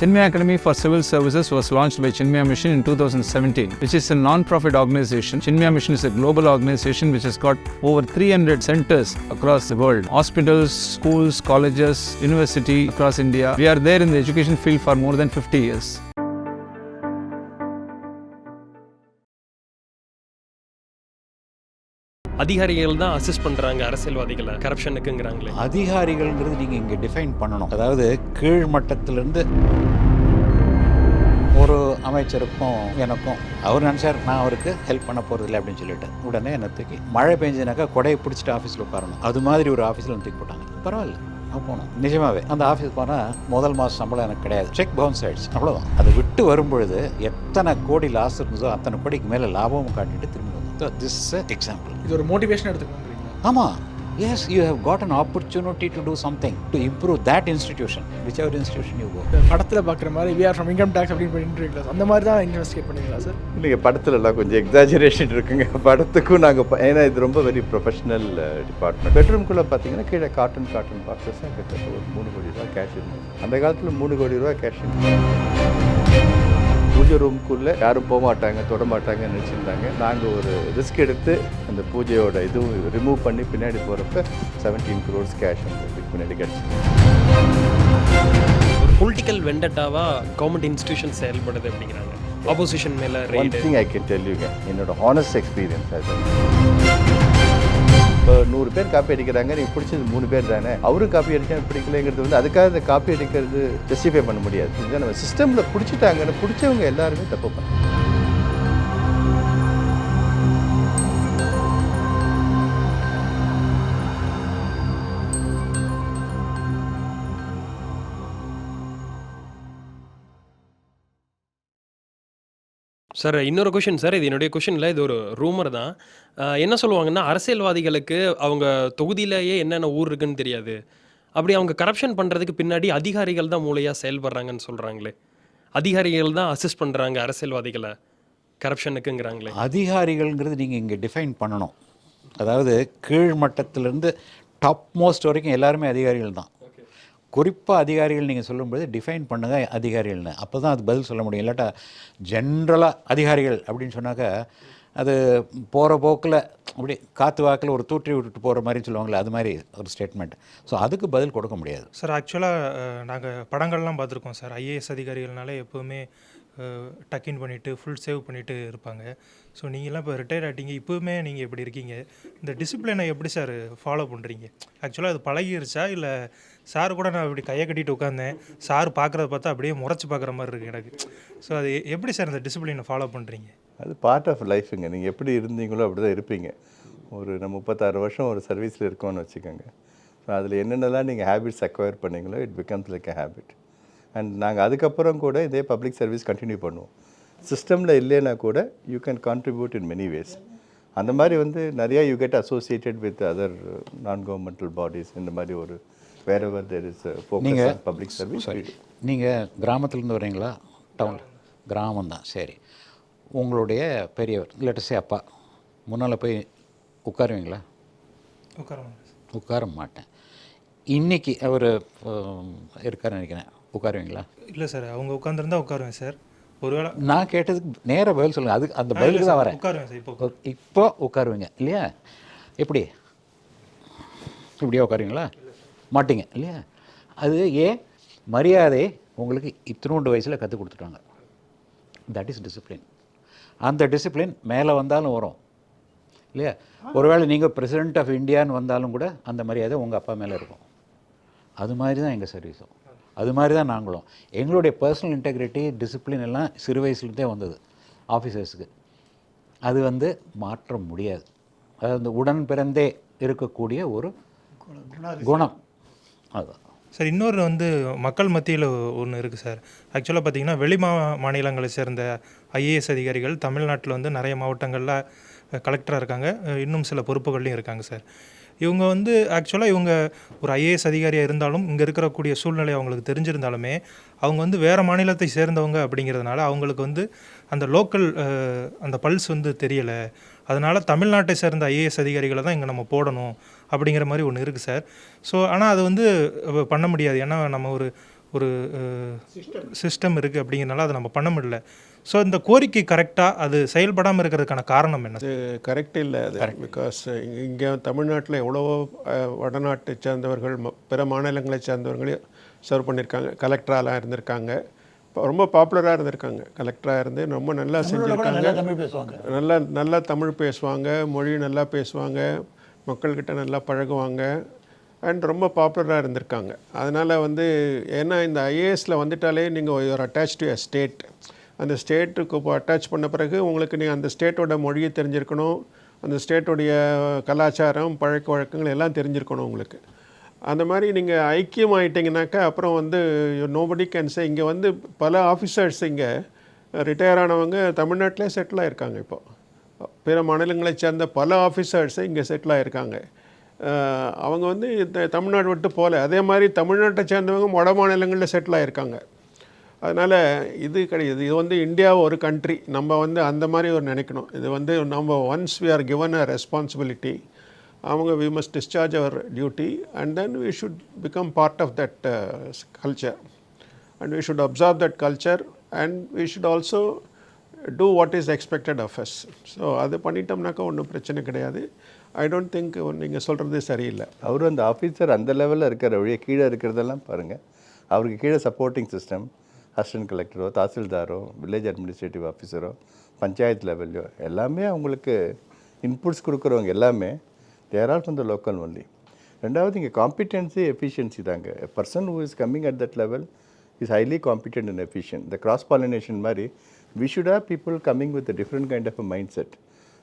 Chinmaya Academy for Civil Services was launched by Chinmaya Mission in 2017, which is a non-profit organization. Chinmaya Mission is a global organization which has got over 300 centers across the world. Hospitals, schools, colleges, university across India. We are there in the education field for more than 50 years. அதிகாரிகள் தான் assist பண்ணுறாங்க அரசியல்வாதிகளை கரப்ஷனுக்குங்கிறாங்களே. அதிகாரிகள்ங்கிறது நீங்கள் இங்கே define பண்ணணும். அதாவது கீழ் மட்டத்திலிருந்து ஒரு அமைச்சருக்கும் எனக்கும் அவர் நினச்சார் நான் அவருக்கு ஹெல்ப் பண்ண போகிறதில்ல அப்படின்னு சொல்லிட்டு உடனே என்ன தூக்கி மழை பெஞ்சுனாக்கா கொடையை பிடிச்சிட்டு ஆஃபீஸில் உட்காரணும். அது மாதிரி ஒரு ஆஃபீஸில் தூக்கி போட்டாங்க. பரவாயில்ல போனோம். நிஜமாவே அந்த ஆஃபீஸ் போனால் முதல் மாதம் சம்பளம் எனக்கு கிடையாது, செக் பவுன்ஸ் ஆகிடுச்சு, அவ்வளோதான். அதை விட்டு வரும்பொழுது எத்தனை கோடி லாஸ் இருந்ததோ அத்தனை கோடிக்கு மேலே லாபமும் காட்டிட்டு திரும்பி வந்தோம். This example. இது ஒரு மோட்டிவேஷன் எடுத்துக்கணும். ஆமாம், yes, you have got an opportunity to do something to improve that institution, whichever institution you go. படத்தில் பார்க்குற மாதிரி we are from income tax அப்படின்னு பண்ணிட்டு அந்த மாதிரி தான் இன்வெஸ்டிகேட் பண்ணுவீங்களா சார்? இல்லைங்க, படத்துலலாம் கொஞ்சம் எக்ஸாஜரேஷன் இருக்குங்க. படத்துக்கும் நாங்கள் ஏன்னா இது ரொம்ப வெரி ப்ரொஃபஷனல் டிபார்ட்மெண்ட். பெட்ரூம்குள்ளே பார்த்தீங்கன்னா கீழே காட்டன் பாக்ஸஸ் கிட்டத்தட்ட ஒரு 3 கோடி ரூபா கேஷ் இருந்தது. அந்த காலத்தில் 3 கோடி ரூபா கேஷ் இருந்தது. பூஜை ரூமுக்குள்ளே யாரும் போக மாட்டாங்க, தொட மாட்டாங்கன்னு நினச்சிருந்தாங்க. நாங்கள் ஒரு ரிஸ்க் எடுத்து அந்த பூஜையோட இதுவும் ரிமூவ் பண்ணி பின்னாடி போகிறப்ப 17 crores கேஷ் வந்து பின்னாடி கிடச்சி. ஒரு பொலிட்டிக்கல் வெண்டட்டாவாக கவர்மெண்ட் இன்ஸ்டிடியூஷன் செயல்படுது அப்படிங்கிறாங்க. ஆப்போசிஷன் மேலே one thing I can tell யூங்க, என்னோட ஹானஸ்ட் எக்ஸ்பீரியன்ஸ் அது. இப்போ 100 பேர் காப்பி அடிக்கிறாங்க, நீங்கள் பிடிச்சது 3 பேர் தானே. அவரும் காப்பி அடிச்சா பிடிக்கலைங்கிறது வந்து அதுக்காக இந்த காப்பி அடிக்கிறது ஜஸ்டிஃபை பண்ண முடியாது. இதுதான் நம்ம சிஸ்டமில் பிடிச்சிட்டாங்கன்னு பிடிச்சவங்க எல்லாருமே தப்பு பண்ணாங்க. சார் இன்னொரு கொஷின் சார், இது என்னுடைய கொஷினில் இது ஒரு ரூமர் தான். என்ன சொல்லுவாங்கன்னா அரசியல்வாதிகளுக்கு அவங்க தொகுதியிலேயே என்னென்ன ஊர் இருக்குன்னு தெரியாது, அப்படி அவங்க கரப்ஷன் பண்ணுறதுக்கு பின்னாடி அதிகாரிகள் தான் மூளையாக செயல்படுறாங்கன்னு சொல்கிறாங்களே. அதிகாரிகள் தான் அசிஸ்ட் பண்ணுறாங்க அரசியல்வாதிகளை கரப்ஷனுக்குங்கிறாங்களே. அதிகாரிகள்ங்கிறது நீங்கள் இங்கே டிஃபைன் பண்ணணும். அதாவது கீழ் மட்டத்திலேருந்து டாப் மோஸ்ட் வரைக்கும் எல்லாருமே அதிகாரிகள் தான். குறிப்பாக அதிகாரிகள் நீங்கள் சொல்லும்போது டிஃபைன் பண்ணுங்க அதிகாரிகள்னு, அப்போ தான் அது பதில் சொல்ல முடியும். இல்லாட்டா ஜென்ரலாக அதிகாரிகள் அப்படின்னு சொன்னாக்கா அது போகிற போக்கில் அப்படி காற்று வாக்கில் ஒரு தூற்றி விட்டுட்டு போகிற மாதிரி சொல்லுவாங்களே, அது மாதிரி ஒரு ஸ்டேட்மெண்ட். ஸோ அதுக்கு பதில் கொடுக்க முடியாது சார். ஆக்சுவலாக நாங்கள் படங்கள்லாம் பார்த்துருக்கோம் சார். ஐஏஎஸ் அதிகாரிகள்னாலே எப்போவுமே டக்கின் பண்ணிவிட்டு ஃபுல் சேவ் பண்ணிவிட்டு இருப்பாங்க. ஸோ நீங்கள்லாம் இப்போ ரிட்டையர் ஆகிட்டீங்க, இப்போவுமே நீங்கள் எப்படி இருக்கீங்க? இந்த டிசிப்ளினை எப்படி சார் ஃபாலோ பண்ணுறீங்க? ஆக்சுவலாக அது பழகிருச்சா இல்லை சார் கூட நான் இப்படி கையை கட்டிட்டு உட்காந்தேன், சார் பார்க்குறத பார்த்தா அப்படியே முறைச்சி பார்க்குற மாதிரி இருக்குது எனக்கு. ஸோ அது எப்படி சார் இந்த டிசிப்ளினை ஃபாலோ பண்ணுறீங்க? அது பார்ட் ஆஃப் லைஃபுங்க. நீங்கள் எப்படி இருந்தீங்களோ அப்படி தான் இருப்பீங்க. ஒரு நம்ம 36 வருஷம் ஒரு சர்வீஸில் இருக்கோன்னு வச்சுக்கோங்க. ஸோ அதில் என்னென்னலாம் நீங்கள் ஹேபிட்ஸ் அக்வயர் பண்ணீங்களோ it becomes like a habit. And நாங்கள் அதுக்கப்புறம் கூட இதே பப்ளிக் சர்வீஸ் கண்டினியூ பண்ணுவோம். சிஸ்டமில் இல்லைன்னா கூட you can contribute in many ways. அந்த மாதிரி வந்து நிறையா you get associated with other non governmental bodies. இந்த மாதிரி ஒரு wherever there is a focus on public service. நீங்கள் கிராமத்துலேருந்து வரீங்களா டவுன்? கிராமம் தான். சரி, உங்களுடைய பெரியவர் இல்லாட்டசே அப்பா முன்னால் போய் உட்காருவீங்களா? உட்கார மாட்டேன். இன்றைக்கி அவர் இருக்காருன்னு நினைக்கிறேன், உட்காருவீங்களா? இல்லை சார், அவங்க உட்காந்துருந்தா உட்காருவேன் சார். ஒருவேளை நான் கேட்டதுக்கு நேராக பதில் சொல்லுங்கள். அதுக்கு அந்த பதிலுக்கு தான் வரேன். உட்காருவேன் சார். இப்போ உட்காருவீங்க இல்லையா? எப்படி இப்படியா உட்காருவீங்களா? மாட்டிங்க இல்லையா? அது ஏன் மரியாதை உங்களுக்கு இத்தினோண்டு வயசில் கற்றுக் கொடுத்துட்டாங்க. That is discipline. அந்த டிசிப்ளின் மேலே வந்தாலும் வரும் இல்லையா? ஒருவேளை நீங்கள் பிரசிடெண்ட் ஆஃப் இந்தியான்னு வந்தாலும் கூட அந்த மரியாதை உங்கள் அப்பா மேலே இருக்கும். அது மாதிரி தான் எங்கள் சர்வீஸும், அது மாதிரி தான் நாங்களும். எங்களுடைய பர்சனல் இன்டெகிரிட்டி டிசிப்ளின் எல்லாம் சிறு வயசுலேருந்தே வந்தது ஆஃபீஸர்ஸுக்கு. அது வந்து மாற்ற முடியாது. அது அந்த உடன் பிறந்தே இருக்கக்கூடிய ஒரு குணம். அதுதான் சார். இன்னொரு வந்து மக்கள் மத்தியில் ஒன்று இருக்குது சார். ஆக்சுவலாக பார்த்திங்கன்னா வெளி மாநிலங்களை சேர்ந்த ஐஏஎஸ் அதிகாரிகள் தமிழ்நாட்டில் வந்து நிறைய மாவட்டங்களில் கலெக்டராக இருக்காங்க, இன்னும் சில பொறுப்புகள்லையும் இருக்காங்க சார். இவங்க வந்து ஆக்சுவலாக இவங்க ஒரு ஐஏஎஸ் அதிகாரியாக இருந்தாலும் இங்கே இருக்கக்கூடிய சூழ்நிலை அவங்களுக்கு தெரிஞ்சிருந்தாலுமே அவங்க வந்து வேறு மாநிலத்தை சேர்ந்தவங்க அப்படிங்கிறதுனால அவங்களுக்கு வந்து அந்த லோக்கல் அந்த பல்ஸ் வந்து தெரியலை. அதனால் தமிழ்நாட்டை சேர்ந்த ஐஏஎஸ் அதிகாரிகளை தான் இங்கே நம்ம போடணும் அப்படிங்கிற மாதிரி ஒன்று இருக்குது சார். ஸோ ஆனால் அது வந்து பண்ண முடியாது. ஏன்னா நம்ம ஒரு சிஸ்டம் இருக்குது அப்படிங்கிறனால அதை நம்ம பண்ண முடியல. ஸோ இந்த கோரிக்கை கரெக்டாக அது செயல்படாமல் இருக்கிறதுக்கான காரணம் என்ன? அது கரெக்ட் இல்லை அது. பிகாஸ் இங்கே தமிழ்நாட்டில் எவ்வளவோ வடநாட்டை சேர்ந்தவர்கள் பிற மாநிலங்களை சேர்ந்தவர்களையும் சர்வ் பண்ணியிருக்காங்க, கலெக்டராலாம் இருந்திருக்காங்க, ரொம்ப பாப்புலராக இருந்திருக்காங்க, கலெக்டராக இருந்து ரொம்ப நல்லா செஞ்சுருக்காங்க, நல்லா தமிழ் பேசுவாங்க, மொழி நல்லா பேசுவாங்க, மக்கள்கிட்ட நல்லா பழகுவாங்க, அண்ட் ரொம்ப பாப்புலராக இருந்திருக்காங்க. அதனால் வந்து ஏன்னா இந்த ஐஏஎஸில் வந்துட்டாலே நீங்கள் ஒரு அட்டாச் டு எ ஸ்டேட், அந்த ஸ்டேட்டுக்கு இப்போ அட்டாச் பண்ண பிறகு உங்களுக்கு நீங்கள் அந்த ஸ்டேட்டோட மொழியை தெரிஞ்சிருக்கணும், அந்த ஸ்டேட்டோடைய கலாச்சாரம் பழக்க வழக்கங்கள் எல்லாம் தெரிஞ்சிருக்கணும் உங்களுக்கு. அந்த மாதிரி நீங்கள் ஐக்கியம் ஆகிட்டிங்கனாக்கா அப்புறம் வந்து நோபடி கேன் சே. இங்கே வந்து பல ஆஃபீஸர்ஸ் இங்கே ரிட்டையர் ஆனவங்க தமிழ்நாட்டிலே செட்டில் ஆகிருக்காங்க. இப்போது பிற மாநிலங்களை சேர்ந்த பல ஆஃபீஸர்ஸை இங்கே செட்டில் ஆகிருக்காங்க. அவங்க வந்து தமிழ்நாடு விட்டு போகல. அதே மாதிரி தமிழ்நாட்டை சேர்ந்தவங்க வட மாநிலங்களில் செட்டில் ஆகிருக்காங்க. அதனால் இது கிடையாது. இது வந்து இந்தியா ஒரு கண்ட்ரி, நம்ம வந்து அந்த மாதிரி ஒரு நினைக்கணும். இது வந்து நம்ம once we are given a responsibility, அவங்க we must discharge our duty and then we should become part of that culture and we should observe that culture and we should also do what is expected of us. So அது பண்ணிட்டோம்னாக்கா ஒன்றும் பிரச்சனை கிடையாது. ஐ don't think நீங்கள் சொல்கிறது சரியில்லை. அவரும் அந்த ஆஃபீஸர் அந்த லெவலில் இருக்கிற வழியே கீழே இருக்கிறதெல்லாம் பாருங்கள். அவருக்கு கீழே சப்போர்ட்டிங் சிஸ்டம், அசிஸ்டன்ட் கலெக்டரோ, தாசில்தாரோ, வில்லேஜ் அட்மினிஸ்ட்ரேட்டிவ் ஆஃபீஸரோ, பஞ்சாயத்து லெவல்லையோ எல்லாமே அவங்களுக்கு இன்புட்ஸ் கொடுக்குறவங்க எல்லாமே there are from the local only. ரெண்டாவது இங்கே காம்பிடென்சி எஃபிஷியன்சி தாங்க. A person who is coming at that level is highly competent and efficient. இந்த கிராஸ் பாலினேஷன் மாதிரி we should have people coming with different kind of a mind set.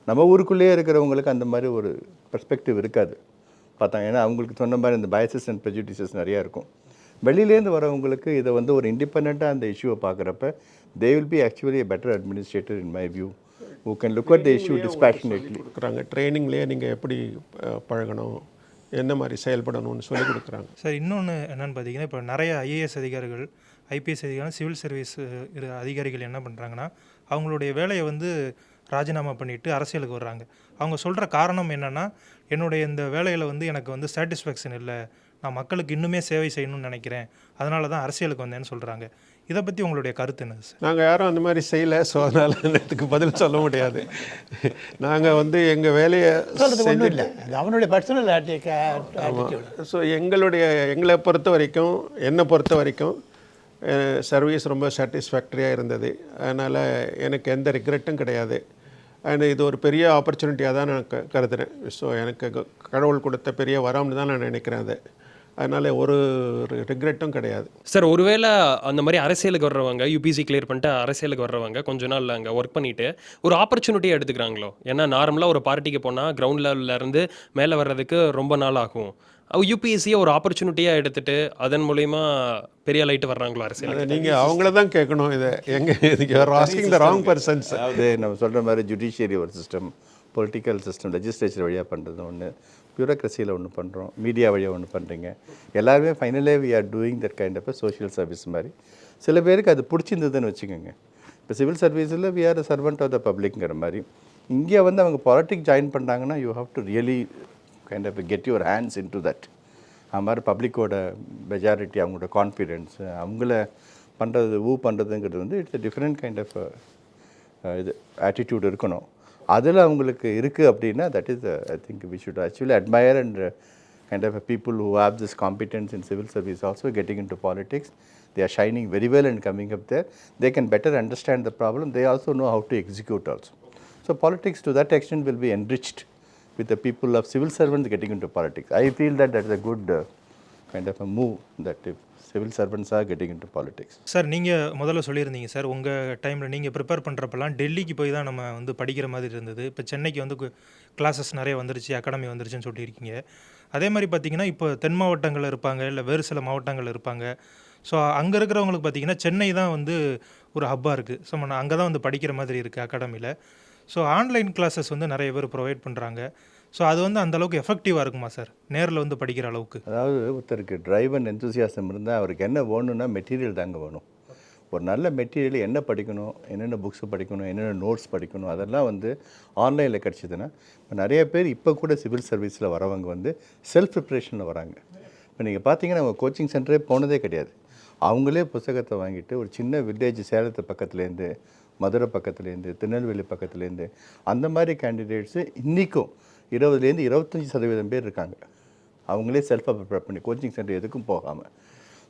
நம்ம ஊருக்குள்ளேயே இருக்கிறவங்களுக்கு அந்த மாதிரி ஒரு பெர்ஸ்பெக்டிவ் இருக்காது பார்த்தாங்க. ஏன்னா அவங்களுக்கு சொன்ன மாதிரி இந்த பயசஸ் அண்ட் ப்ரெஜுடிசஸ் நிறையா இருக்கும். வெளியிலேருந்து வரவங்களுக்கு இதை வந்து ஒரு இண்டிபெண்ட்டாக அந்த இஷ்யூவை பார்க்குறப்ப they will be actually a better administrator in my view who can look at the issue dispassionately. கொடுக்குறாங்க ட்ரைனிங்லேயே நீங்கள் எப்படி பழகணும், என்ன மாதிரி செயல்படணும்னு சொல்லி கொடுக்குறாங்க. சார் இன்னொன்று என்னென்னு பார்த்தீங்கன்னா, இப்போ நிறைய ஐஏஎஸ் அதிகாரிகள், ஐபிஎஸ் அதிகாரிகள், சிவில் சர்வீஸ் அதிகாரிகள் என்ன பண்ணுறாங்கன்னா, அவங்களுடைய வேலையை வந்து ராஜினாமா பண்ணிவிட்டு அரசியலுக்கு வர்றாங்க. அவங்க சொல்கிற காரணம் என்னென்னா, என்னுடைய இந்த வேலையில் வந்து எனக்கு வந்து சாட்டிஸ்ஃபேக்ஷன் இல்லை, நான் மக்களுக்கு இன்னுமே சேவை செய்யணும்னு நினைக்கிறேன், அதனால தான் அரசியலுக்கு வந்தேன்னு சொல்கிறாங்க. இதை பற்றி உங்களுடைய கருத்து என்ன சார்? நாங்கள் யாரும் அந்த மாதிரி செய்யலை, ஸோ அதனால் இதுக்கு பதில் சொல்ல முடியாது. நாங்கள் வந்து எங்கள் வேலையை செஞ்சில்லை, அவனுடைய பர்சனல் ஸோ எங்களை பொறுத்த வரைக்கும், என்னை பொறுத்த வரைக்கும் சர்வீஸ் ரொம்ப சாட்டிஸ்ஃபேக்டரியாக இருந்தது. அதனால் எனக்கு எந்த ரிக்ரெட்டும் கிடையாது. அண்ட் இது ஒரு பெரிய ஆப்பர்ச்சுனிட்டியாக தான் நான் கருதுகிறேன். ஸோ எனக்கு கடவுள் கொடுத்த பெரிய வரம்னு தான் நான் நினைக்கிறேன். அது அதனால் ஒரு ரிக்ரெட்டும் கிடையாது. சார் ஒருவேளை அந்த மாதிரி அரசியலுக்கு வர்றவங்க, யூபிசி கிளியர் பண்ணிட்டு அரசியலுக்கு வர்றவங்க கொஞ்ச நாள் அங்கே ஒர்க் பண்ணிவிட்டு ஒரு ஆப்பர்ச்சுனிட்டியாக எடுத்துக்கிறாங்களோ? ஏன்னா நார்மலாக ஒரு பார்ட்டிக்கு போனால் கிரவுண்ட் லெவல்லேருந்து மேலே வர்றதுக்கு ரொம்ப நாள் ஆகும். யூபிஎஸ்சியை ஒரு ஆப்பர்ச்சுனிட்டியாக எடுத்துகிட்டு அதன் மூலயமா பெரிய லைட்டு வர்றாங்களோ அரசியல்? நீங்கள் அவங்கள தான் கேட்கணும். இதை ஆஸ்கிங் த ராங் பர்சன்ஸ். அதாவது நம்ம சொல்கிற மாதிரி ஜுடிஷியரி ஒரு சிஸ்டம், பொலிட்டிக்கல் சிஸ்டம், லெஜிஸ்லேச்சர் வழியாக பண்ணுறது ஒன்று, பியூரோக்ரஸியில் ஒன்று பண்ணுறோம், மீடியா வழியாக ஒன்று பண்ணுறீங்க. எல்லாருமே finally we are doing that kind of social service மாதிரி. சில பேருக்கு அது பிடிச்சிருந்ததுன்னு வச்சுக்கோங்க. இப்போ சிவில் சர்வீஸில் we are servant of the பப்ளிக்ங்கிற மாதிரி. இங்கே வந்து அவங்க பாலிட்டிக் ஜாயின் பண்ணுறாங்கன்னா you have to really kind of get your hands in to that. அது மாதிரி பப்ளிக்கோட மெஜாரிட்டி, அவங்களோட கான்ஃபிடென்ஸ், அவங்கள பண்ணுறது பண்ணுறதுங்கிறது வந்து இட்ஸ் டிஃப்ரெண்ட் கைண்ட் ஆஃப் இது ஆட்டிடியூட் இருக்கணும். அதில் அவங்களுக்கு இருக்குது அப்படின்னா that is I think we should actually admire and kind of people who have this competence in civil service also getting in to politics. They are shining very well and coming up there. They can better understand the problem. They also know how to execute also. So politics to that extent will be enriched with the people of civil servants getting into politics. I feel that that is a good kind of a move that if civil servants are getting into politics. Sir நீங்கள் முதல்ல சொல்லியிருந்தீங்க sir, உங்கள் டைமில் நீங்கள் prepare பண்ணுறப்பெல்லாம் டெல்லிக்கு போய் தான் நம்ம வந்து படிக்கிற மாதிரி இருந்தது. இப்போ சென்னைக்கு வந்து கிளாஸஸ் நிறைய வந்துருச்சு, அகாடமி வந்துருச்சுன்னு சொல்லியிருக்கீங்க. அதே மாதிரி பார்த்தீங்கன்னா இப்போ தென் மாவட்டங்களில் இருப்பாங்க, இல்லை வேறு சில மாவட்டங்கள் இருப்பாங்க. ஸோ அங்கே இருக்கிறவங்களுக்கு பார்த்திங்கன்னா சென்னை தான் வந்து ஒரு ஹப்பாக இருக்குது. ஸோ நான் அங்கே தான் வந்து படிக்கிற மாதிரி இருக்குது அகாடமியில். ஸோ ஆன்லைன் கிளாஸஸ் வந்து நிறைய பேர் ப்ரொவைட் பண்ணுறாங்க. ஸோ அது வந்து அந்தளவுக்கு எஃபெக்டிவாக இருக்குமா சார் நேரில் வந்து படிக்கிற அளவுக்கு? அதாவது ஒருத்தருக்கு டிரைவ் அண்ட் எந்தூசியாசம் இருந்தால் அவருக்கு என்ன வேணும்னா மெட்டீரியல் தாங்க வேணும். ஒரு நல்ல மெட்டீரியல் என்ன படிக்கணும், என்னென்ன புக்ஸ் படிக்கணும், என்னென்ன நோட்ஸ் படிக்கணும், அதெல்லாம் வந்து ஆன்லைனில் கிடச்சிதுன்னா இப்போ நிறைய பேர் இப்போ கூட சிவில் சர்வீஸில் வரவங்க வந்து செல்ஃப் ப்ரிப்ரேஷனில் வராங்க. இப்போ நீங்கள் பார்த்தீங்கன்னா அவங்க கோச்சிங் சென்டரே போனதே கிடையாது. அவங்களே புத்தகத்தை வாங்கிட்டு ஒரு சின்ன வில்லேஜ் சேலத்து பக்கத்துலேருந்து, மதுரை பக்கத்துலேருந்து, திருநெல்வேலி பக்கத்துலேருந்து அந்த மாதிரி கேண்டிடேட்ஸு இன்றைக்கும் 20லேருந்து 25% பேர் இருக்காங்க. அவங்களே செல்ஃபாக ப்ரிப்பேர் பண்ணி கோச்சிங் சென்டர் எதுக்கும் போகாமல்.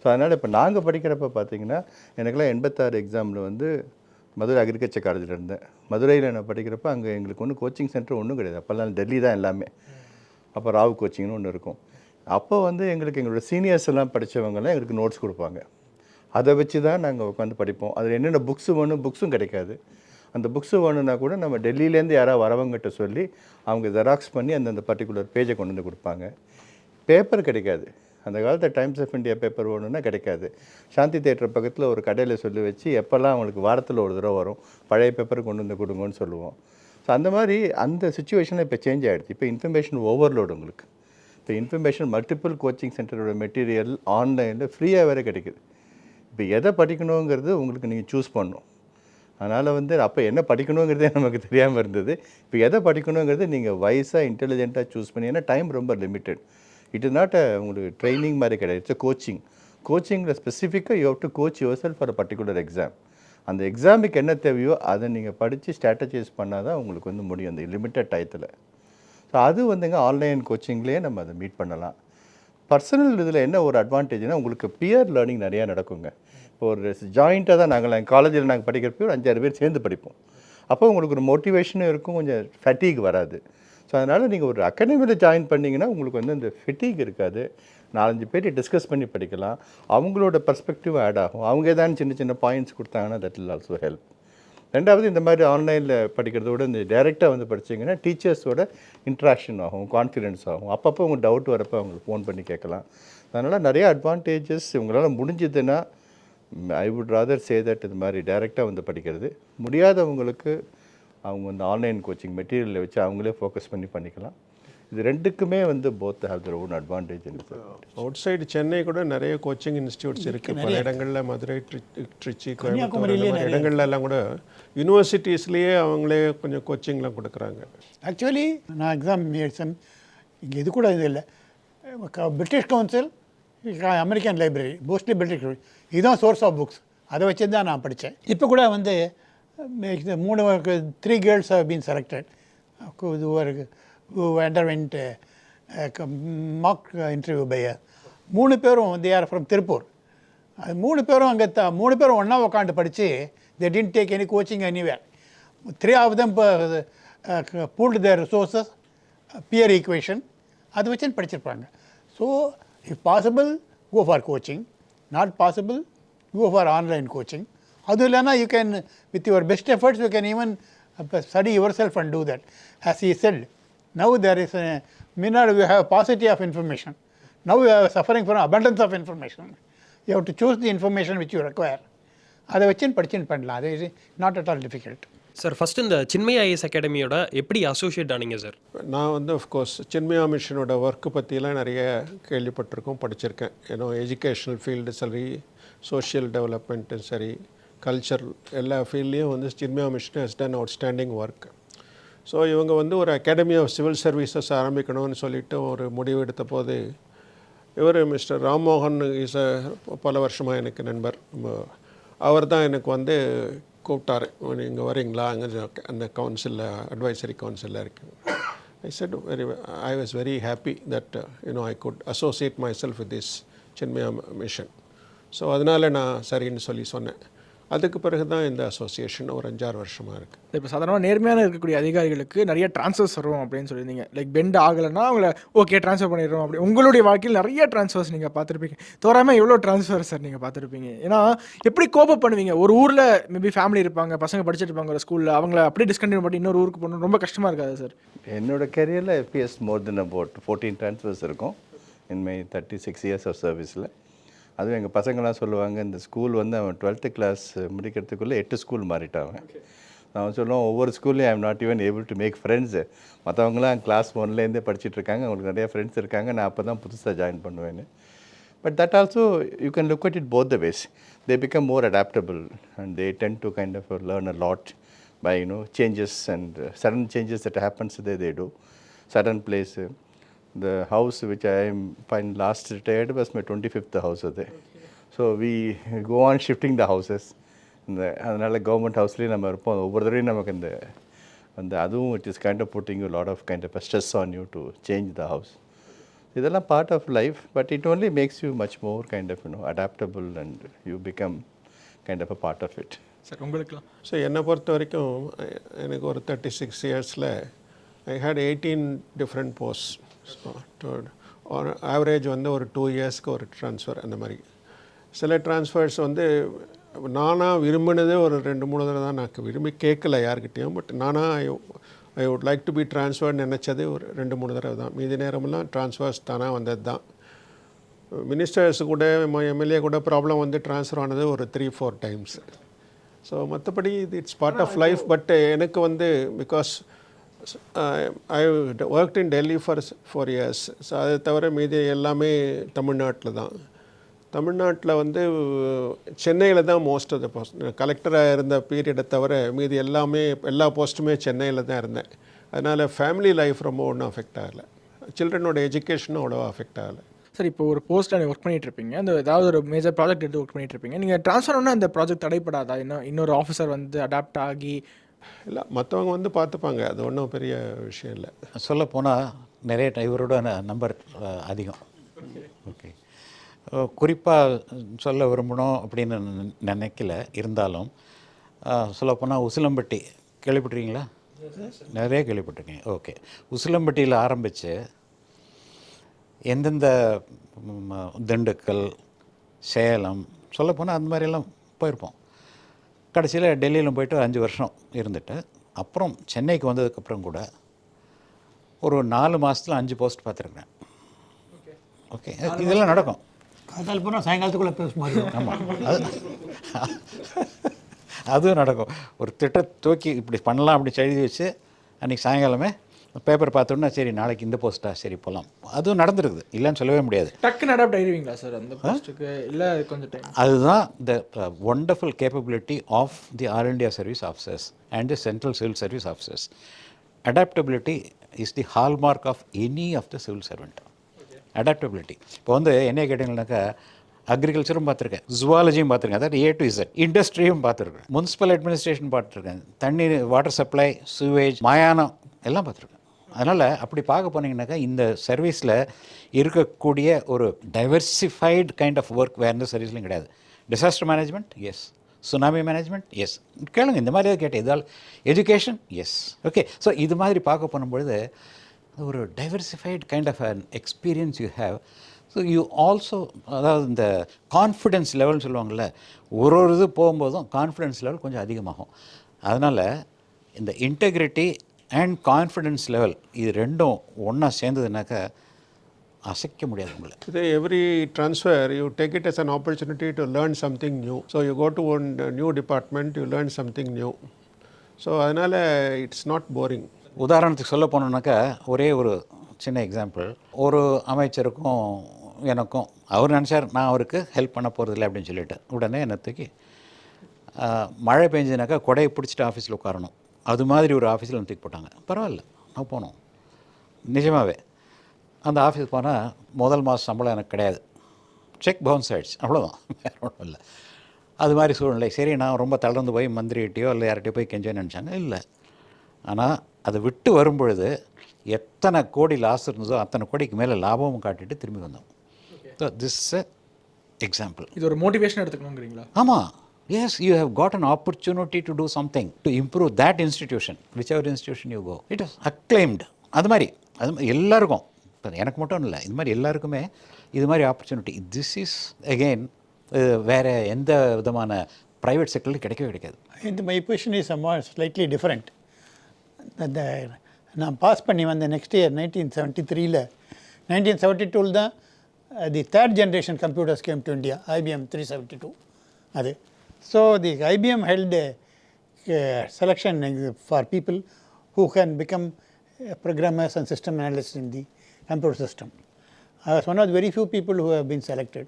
ஸோ அதனால் இப்போ நாங்கள் படிக்கிறப்ப பார்த்தீங்கன்னா எனக்குலாம் 86 எக்ஸாமில் வந்து மதுரை அக்ரிகல்ச்சர் காலேஜில் இருந்தேன். மதுரையில் நான் படிக்கிறப்ப அங்கே எங்களுக்கு ஒன்றும் கோச்சிங் சென்டர் ஒன்றும் கிடையாது. அப்போல்லாம் டெல்லி தான் எல்லாமே. அப்போ ராவ் கோச்சிங்னு ஒன்று இருக்கும். அப்போ வந்து எங்களுக்கு எங்களோட சீனியர்ஸ் எல்லாம் படித்தவங்கலாம் எங்களுக்கு நோட்ஸ் கொடுப்பாங்க. அதை வச்சு தான் நாங்கள் உட்காந்து படிப்போம். அதில் என்னென்ன புக்ஸு வேணும், புக்ஸும் கிடைக்காது. அந்த புக்ஸு வேணுன்னா கூட நம்ம டெல்லியிலேருந்து யாராவது வரவங்கிட்ட சொல்லி அவங்க ஜெராக்ஸ் பண்ணி அந்தந்த பர்டிகுலர் பேஜை கொண்டு வந்து கொடுப்பாங்க. பேப்பர் கிடைக்காது. அந்த காலத்தில் டைம்ஸ் ஆஃப் இந்தியா பேப்பர் வேணும்னா கிடைக்காது. சாந்தி தேட்டர் பக்கத்தில் ஒரு கடையில் சொல்லி வச்சு எப்போல்லாம் அவங்களுக்கு வாரத்தில் ஒரு தடவை வரும் பழைய பேப்பர் கொண்டு வந்து கொடுங்கன்னு சொல்லுவோம். ஸோ அந்த மாதிரி அந்த சுச்சுவேஷனில் இப்போ சேஞ்ச் ஆகிடுச்சு. இப்போ இன்ஃபர்மேஷன் ஓவர்லோடு உங்களுக்கு. இப்போ இன்ஃபர்மேஷன் மல்டிபிள் கோச்சிங் சென்டரோட மெட்டீரியல் ஆன்லைனில் ஃப்ரீயாக வேறு கிடைக்குது. இப்போ எதை படிக்கணுங்கிறது உங்களுக்கு நீங்கள் சூஸ் பண்ணணும். அதனால் வந்து அப்போ என்ன படிக்கணுங்கிறதே நமக்கு தெரியாமல் இருந்தது. இப்போ எதை படிக்கணுங்கிறது நீங்கள் வைஸாக இன்டெலிஜென்ட்டாக சூஸ் பண்ணி, ஏன்னா டைம் ரொம்ப லிமிட்டட். இட் இஸ் நாட் உங்களுக்கு ட்ரைனிங் மாதிரி கிடையாது, இட்ஸ் கோச்சிங். கோச்சிங்கில் ஸ்பெசிஃபிக்காக you have to coach yourself for a particular exam. அந்த எக்ஸாமுக்கு என்ன தேவையோ அதை நீங்கள் படித்து ஸ்ட்ராட்டஜைஸ் பண்ணால் தான் உங்களுக்கு வந்து முடியும் அந்த லிமிட்டட் டயத்தில். ஸோ அது வந்துங்க ஆன்லைன் கோச்சிங்லேயே நம்ம அதை மீட் பண்ணலாம். பர்சனல் இதில் என்ன ஒரு அட்வான்டேஜ்னால் உங்களுக்கு பியர் லேர்னிங் நிறையா நடக்குங்க. இப்போ ஒரு ஜாயிண்ட்டாக தான் நாங்கள் காலேஜில் நாங்கள் படிக்கிறப்போ ஒரு 5-6 பேர் சேர்ந்து படிப்போம். அப்போ உங்களுக்கு ஒரு மோட்டிவேஷனும் இருக்கும், கொஞ்சம் ஃபட்டிக் வராது. ஸோ அதனால் நீங்கள் ஒரு அகாடமியில் ஜாயின் பண்ணிங்கன்னா உங்களுக்கு வந்து அந்த ஃபிட்டிக் இருக்காது. 4-5 பேர் டிஸ்கஸ் பண்ணி படிக்கலாம். அவங்களோட பர்ஸ்பெக்டிவ் ஆட் ஆகும். அவங்க ஏதாவது சின்ன சின்ன பாயிண்ட்ஸ் கொடுத்தாங்கன்னா தட் வில் ஆல்சோ ஹெல்ப். ரெண்டாவது இந்த மாதிரி ஆன்லைனில் படிக்கிறதோட இந்த டைரெக்டாக வந்து படிச்சிங்கன்னா டீச்சர்ஸோட இன்ட்ராக்ஷன் ஆகும், கான்ஃபிடென்ஸ் ஆகும். அப்பப்போ உங்கள் டவுட் வரப்போ அவங்களுக்கு ஃபோன் பண்ணி கேட்கலாம். அதனால் நிறைய அட்வான்டேஜஸ் உங்களால் முடிஞ்சதுன்னா I would rather say that இது மாதிரி டைரெக்டாக வந்து படிக்கிறது. முடியாதவங்களுக்கு அவங்க வந்து ஆன்லைன் கோச்சிங் மெட்டீரியலை வச்சு அவங்களே ஃபோக்கஸ் பண்ணி பண்ணிக்கலாம். இது ரெண்டுக்குமே வந்து both have their own advantage. Out side Chennai கூட நிறைய கோச்சிங் இன்ஸ்டியூட்ஸ் இருக்குது. பல இடங்களில் மதுரை, திருச்சி, கோயம்புத்தூர் இந்த மாதிரி இடங்கள்ல எல்லாம் கூட யூனிவர்சிட்டிஸ்லேயே அவங்களே கொஞ்சம் கோச்சிங்லாம் கொடுக்குறாங்க. ஆக்சுவலி நான் எக்ஸாம் எழுதினேன். இங்கே இது கூட இது இல்லை. British council, American library, mostly British, இதுதான் சோர்ஸ் ஆஃப் புக்ஸ். அதை வச்சு தான் நான் படித்தேன். இப்போ கூட வந்து 3 girls have been selected who underwent mock interview by us. 3 பேரும் they are from திருப்பூர். 3 பேரும் அங்கே 3 பேரும் ஒன்றா உட்காந்து படித்து they didn't take any coaching anywhere. 3 of them pooled their resources, peer equation, அது வச்சு படிச்சிருப்பாங்க. So if possible go for coaching, not possible go for online coaching. அது இல்லைன்னா you can with your best efforts you can even study yourself and do that. As he said, now there is a we have paucity of information. Now we are suffering from abundance of information. You have to choose the information which you require. அதை வச்சு படிச்சுன்னு பண்ணலாம். அது is not at all difficult. Sir first இந்த Chinmaya IAS அகாடமியோட எப்படி associate ஆனீங்க sir? நான் வந்து of course Chinmaya மிஷனோட work பற்றிலாம் நிறைய கேள்விப்பட்டிருக்கோம், படிச்சிருக்கேன். ஏன்னா எஜுகேஷ்னல் ஃபீல்டு சரி, சோஷியல் டெவலப்மெண்ட்டும் சரி, கல்ச்சர் எல்லா ஃபீல்ட்லேயும் வந்து Chinmaya mission has done outstanding work. So இவங்க வந்து ஒரு அகாடமி ஆஃப் சிவில் சர்வீசஸ் ஆரம்பிக்கணும்னு சொல்லிட்டு ஒரு முடிவு எடுத்த போது இவர் மிஸ்டர் ராம்மோகன் இஸ் பல வருஷமாக எனக்கு நண்பர். அவர் தான் எனக்கு வந்து கூப்பிட்டார், நீங்கள் வரீங்களா அங்கே அந்த கவுன்சிலில், அட்வைசரி கவுன்சிலில் இருக்குது. I said I was very happy that I could associate myself with this Chinmaya mission. So அதனால் நான் சரின்னு சொன்னேன். அதுக்கு பிறகு தான் இந்த அசோசியேஷன் ஒரு 5-6 வருஷமாக இருக்குது. இப்போ சாதாரணமாக நேர்மையான இருக்கக்கூடிய அதிகாரிகளுக்கு நிறைய ட்ரான்ஸ்ஃபர்ஸ் வரும் அப்படின்னு சொல்லியிருந்தீங்க. லைக் பெண்ட் ஆகலைன்னா அவங்கள ஓகே ட்ரான்ஸ்ஃபர் பண்ணிடுறோம் அப்படி. உங்களுடைய வாழ்க்கையில் நிறைய ட்ரான்ஸ்ஃபர்ஸ் நீங்கள் பார்த்துருப்பீங்க. தோராயமாக எவ்வளோ ட்ரான்ஸ்ஃபர் சார் நீங்கள் பார்த்துருப்பீங்க? ஏன்னா எப்படி கோப்பப் பண்ணுவீங்க? ஒரு ஊரில் மேபி ஃபேமிலி இருப்பாங்க, பசங்க படிச்சுட்டு இருப்பாங்க ஒரு ஸ்கூலில், அவங்கள அப்படியே டிஸ்கண்டினியூ பண்ணி இன்னொரு ஊருக்கு போகணும், ரொம்ப கஷ்டமாக இருக்காது சார்? என்னோட கரியரில் எஃபிஎஸ் மோர் தென் அபவுட் 14 ட்ரான்ஸ்ஃபர்ஸ் இருக்கும் இன் மை 36 years ஆஃப் சர்வீஸில். அதுவும் எங்கள் பசங்களாம் சொல்லுவாங்க, இந்த ஸ்கூல் வந்து அவன் 12th கிளாஸ் முடிக்கிறதுக்குள்ளே 8 ஸ்கூல் மாறிட்டான். அவன் சொல்லுவான், ஒவ்வொரு ஸ்கூல்லையும் I am not even able to make friends. மற்றவங்களாம் கிளாஸ் 1லேருந்தே படிச்சுட்டு இருக்காங்க, அவங்களுக்கு நிறைய ஃப்ரெண்ட்ஸ் இருக்காங்க, நான் அப்போ தான் புதுசாக ஜாயின் பண்ணுவேன்னு. But that also, you can look at it both the ways. They become more adaptable and they tend to kind of learn a lot by changes and sudden changes that happens there they do. Sudden place. The house which I find last retired was my 25th house there. So so we go on shifting the houses. அதனால் government ஹவுஸ்லேயும் நம்ம இருப்போம். ஒவ்வொரு தடவையும் நமக்கு அந்த அதுவும் it is kind of putting you lot of kind of stress on you to change the house. இதெல்லாம் part of life, but it only makes you much more kind of adaptable and you become kind of a part of it. Sir உங்களுக்குலாம் so என்னை பொறுத்த வரைக்கும் எனக்கு ஒரு 36 இயர்ஸில் ஐ had 18 different post. So ஒரு average வந்து ஒரு 2 இயர்ஸ்க்கு ஒரு ட்ரான்ஸ்ஃபர். அந்த மாதிரி சில ட்ரான்ஸ்ஃபர்ஸ் வந்து நானாக விரும்பினதே ஒரு 2-3 தடவை தான். நான் விரும்பி கேட்கல யார்கிட்டையும், பட் நானாக I would like to be ட்ரான்ஸ்ஃபர்னு நினச்சது ஒரு 2-3 தடவை தான். மீதி நேரமெல்லாம் ட்ரான்ஸ்ஃபர்ஸ் தானாக வந்தது தான். மினிஸ்டர்ஸ் கூட எம்எல்ஏ கூட ப்ராப்ளம் வந்து ட்ரான்ஸ்ஃபர் ஆனது ஒரு 3-4 டைம்ஸ். ஸோ மற்றபடி it's part of life. But எனக்கு வந்து because I worked in Delhi for 4 years. So அதை தவிர மீதி எல்லாமே தமிழ்நாட்டில் தான். தமிழ்நாட்டில் வந்து சென்னையில் தான் மோஸ்ட் ஆஃப் த போஸ்ட். கலெக்டராக இருந்த பீரியடை தவிர மீதி எல்லா போஸ்ட்டுமே சென்னையில் தான் இருந்தேன். அதனால் ஃபேமிலி லைஃப் ரொம்ப ஒன்றும் அஃபெக்ட் ஆகலை. சில்ட்ரனோட எஜுகேஷனும் அவ்வளோவா அஃபெக்ட் ஆகலை. சார் இப்போ ஒரு போஸ்ட்டில் நீங்கள் ஒர்க் பண்ணிட்டு இருப்பீங்க, அந்த ஏதாவது ஒரு மேஜர் ப்ராஜெக்ட் எடுத்து ஒர்க் பண்ணிட்டு இருப்பீங்க, நீங்கள் ட்ரான்ஸ்ஃபர் ஆனால் அந்த ப்ராஜெக்ட் தடைப்படாதா? இன்னொரு ஆஃபீஸர் வந்து அடாப்ட் ஆகி இல்லை, மற்றவங்க வந்து பார்த்துப்பாங்க. அது ஒன்றும் பெரிய விஷயம் இல்லை. சொல்லப்போனால் நிறைய இவரோட நம்பர் அதிகம். ஓகே, குறிப்பாக சொல்ல விரும்பணும் அப்படின்னு நினைக்கல. இருந்தாலும் சொல்லப்போனால் உசிலம்பட்டி கேள்விப்பட்டிருக்கீங்களா? நிறைய கேள்விப்பட்டிருக்கீங்க. ஓகே, உசிலம்பட்டியில் ஆரம்பித்து எந்தெந்த திண்டுக்கல், சேலம், சொல்லப்போனால் அந்த மாதிரியெல்லாம் போயிருப்போம். கடைசியில் டெல்லியிலும் போய்ட்டு 5 வருஷம் இருந்துட்டு அப்புறம் சென்னைக்கு வந்ததுக்கப்புறம் கூட ஒரு 4 மாதத்தில் 5 போஸ்ட் பார்த்துருக்கேன். ஓகே, இதெல்லாம் நடக்கும். காத்தால் போனால் சாயங்காலத்துக்குள்ளே பேச மாதிரி. ஆமாம், அதுவும் நடக்கும். ஒரு திட்டத்தை தூக்கி இப்படி பண்ணலாம் அப்படி எழுதி வச்சு அன்றைக்கி சாயங்காலமே பேப்பர் பார்த்தோன்னா சரி நாளைக்கு இந்த போஸ்ட்டா, சரி போகலாம். அதுவும் நடந்துருக்குது, இல்லைன்னு சொல்லவே முடியாது. டக்குன்னு அடாப்ட் ஆகிடுவீங்களா சார் அந்த போஸ்ட்டுக்கு? இல்லை கொஞ்சம் டைம். அதுதான் the wonderful capability of the all India service officers and the central civil service officers. Adaptability is the hallmark of any of the civil servant. Adaptability. இப்போ வந்து என்ன கேட்டிங்கன்னாக்கா அக்ரிகல்ச்சரும் பார்த்துருக்கேன், ஜுவாலஜியும் பார்த்துருக்கேன், அதாவது A to Z, இண்டஸ்ட்ரியும் பார்த்துருக்கேன், முனிசிபல் அட்மினிஸ்ட்ரேஷன் பார்த்துருக்கேன், தண்ணி, water supply, sewage, மயானம் எல்லாம் பார்த்துருக்கேன். அதனால் அப்படி பார்க்க போனீங்கன்னாக்கா இந்த சர்வீஸில் இருக்கக்கூடிய ஒரு டைவர்சிஃபைடு கைண்ட் ஆஃப் ஒர்க் வேறு எந்த சர்வீஸ்லையும் கிடையாது. Disaster management, yes. Tsunami management, yes. கேளுங்க, இந்த மாதிரி கேட்டேன். இதால் எஜுகேஷன், எஸ். ஓகே, ஸோ இது மாதிரி பார்க்க போகும்பொழுது ஒரு diversified kind of an experience you have. So you also, அதாவது இந்த கான்ஃபிடென்ஸ் லெவல்னு சொல்லுவாங்கள்ல, ஒரு இது போகும்போதும் கான்ஃபிடென்ஸ் லெவல் கொஞ்சம் அதிகமாகும். அதனால் இந்த இன்டெகிரிட்டி அண்ட் கான்ஃபிடென்ஸ் லெவல் இது ரெண்டும் ஒன்றா சேர்ந்ததுனாக்கா அசைக்க முடியாது உங்களை. இது every transfer you take it as an opportunity to learn something new. So you go to one new department, you learn something new. So அதனால் இட்ஸ் நாட் போரிங். உதாரணத்துக்கு சொல்ல போனோம்னாக்கா ஒரே ஒரு சின்ன எக்ஸாம்பிள். ஒரு அமைச்சருக்கும் எனக்கும் அவர் நினச்சார் நான் அவருக்கு ஹெல்ப் பண்ண போகிறதில்ல அப்படின்னு சொல்லிட்டு உடனே என்னை தூக்கி மழை பெஞ்சதுனாக்கா கொடையை பிடிச்சிட்டு ஆஃபீஸில் உட்காரணும், அது மாதிரி ஒரு ஆஃபீஸில் தூக்கி போட்டாங்க. பரவாயில்ல, நான் போனோம். நிஜமாகவே அந்த ஆஃபீஸ் போனால் முதல் மாதம் சம்பளம் எனக்கு கிடையாது, செக் பவுன்ஸ் ஆகிடுச்சு, அவ்வளோதான், வேறு ஒன்றும் இல்லை. அது மாதிரி சூழ்நிலை. சரி, நான் ரொம்ப தளர்ந்து போய் மந்திரிகிட்டையோ இல்லை யார்கிட்டையோ போய் கெஞ்சோன்னு நினச்சாங்க, இல்லை. ஆனால் அதை விட்டு வரும்பொழுது எத்தனை கோடி லாஸ் இருந்ததோ அத்தனை கோடிக்கு மேலே லாபமும் காட்டிட்டு திரும்பி வந்தோம். So this example. இது ஒரு மோட்டிவேஷன் எடுத்துக்கணுங்கிறீங்களா? ஆமாம். Yes, you have got an opportunity to do something to improve that institution, whichever institution you go. It is acclaimed. அது மாதிரி எல்லாருக்கும், இப்போ எனக்கு மட்டும் இல்லை, இது மாதிரி எல்லாருக்குமே இது மாதிரி ஆப்பர்ச்சுனிட்டி. திஸ் இஸ் அகெயின் வேறு எந்த விதமான ப்ரைவேட் செக்டரில் கிடைக்கவே கிடைக்காது. இந்த my position is slightly different. நான் பாஸ் பண்ணி வந்த நெக்ஸ்ட் இயர் 1973 1972 தான் the third generation computers came to India, IBM 372 அது. So the IBM held a selection for people who can become programmers and system analysts in the computer system. I was one of the very few people who have been selected.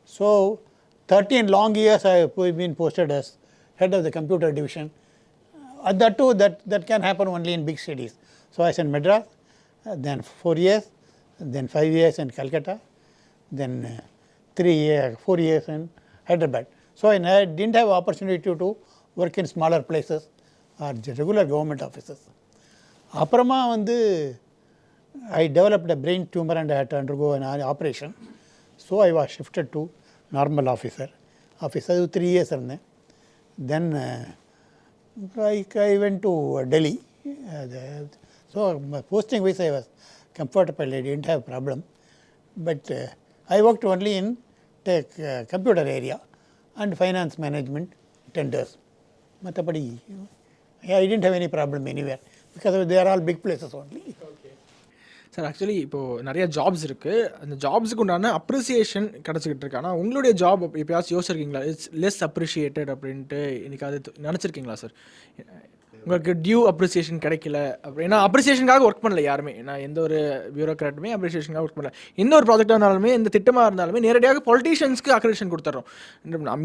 So 13 long years I have been posted as head of the computer division. That too, that can happen only in big cities. So I was in Madras, then 4 years, then 5 years in Calcutta, then 4 years in Hyderabad. So I didn't have opportunity to work in smaller places or regular government offices. அப்புறமா வந்து I developed a brain tumor and I had to undergo an operation. So I was shifted to normal officer. அது 3 years இருந்தேன். Then I went to Delhi. So my posting wise I was comfortable, I didn't have problem. But I worked only in the computer area and finance management tenders. மற்றபடி I didn't have any problem anywhere because they are all big places only. Sir actually இப்போது நிறைய jobs இருக்குது, அந்த ஜாப்ஸுக்கு உண்டான appreciation கிடச்சிக்கிட்டு இருக்கு. ஆனால் உங்களுடைய job எப்போயாச்சும் யோசிச்சிருக்கீங்களா இட்ஸ் லெஸ் அப்ரிஷியேட்டட் அப்படின்ட்டு இன்னைக்கு நினச்சிருக்கீங்களா சார்? உங்களுக்கு டியூ அப்ரிசியேஷன் கிடைக்கல அப்படின்னா அப்ரிசியேஷனுக்காக ஒர்க் பண்ணல யாருமே. நான் எந்த ஒரு பியூரோக்ராட்டுமே அப்ரிசியேஷனுக்காக ஒர்க் பண்ணல. எந்த ஒரு ப்ராஜெக்டாக இருந்தாலுமே எந்த திட்டமாக இருந்தாலுமே நேரடியாக பொலிட்டீஷியன்ஸ்க்கு அக்ரெடிஷன் கொடுத்துட்றோம்.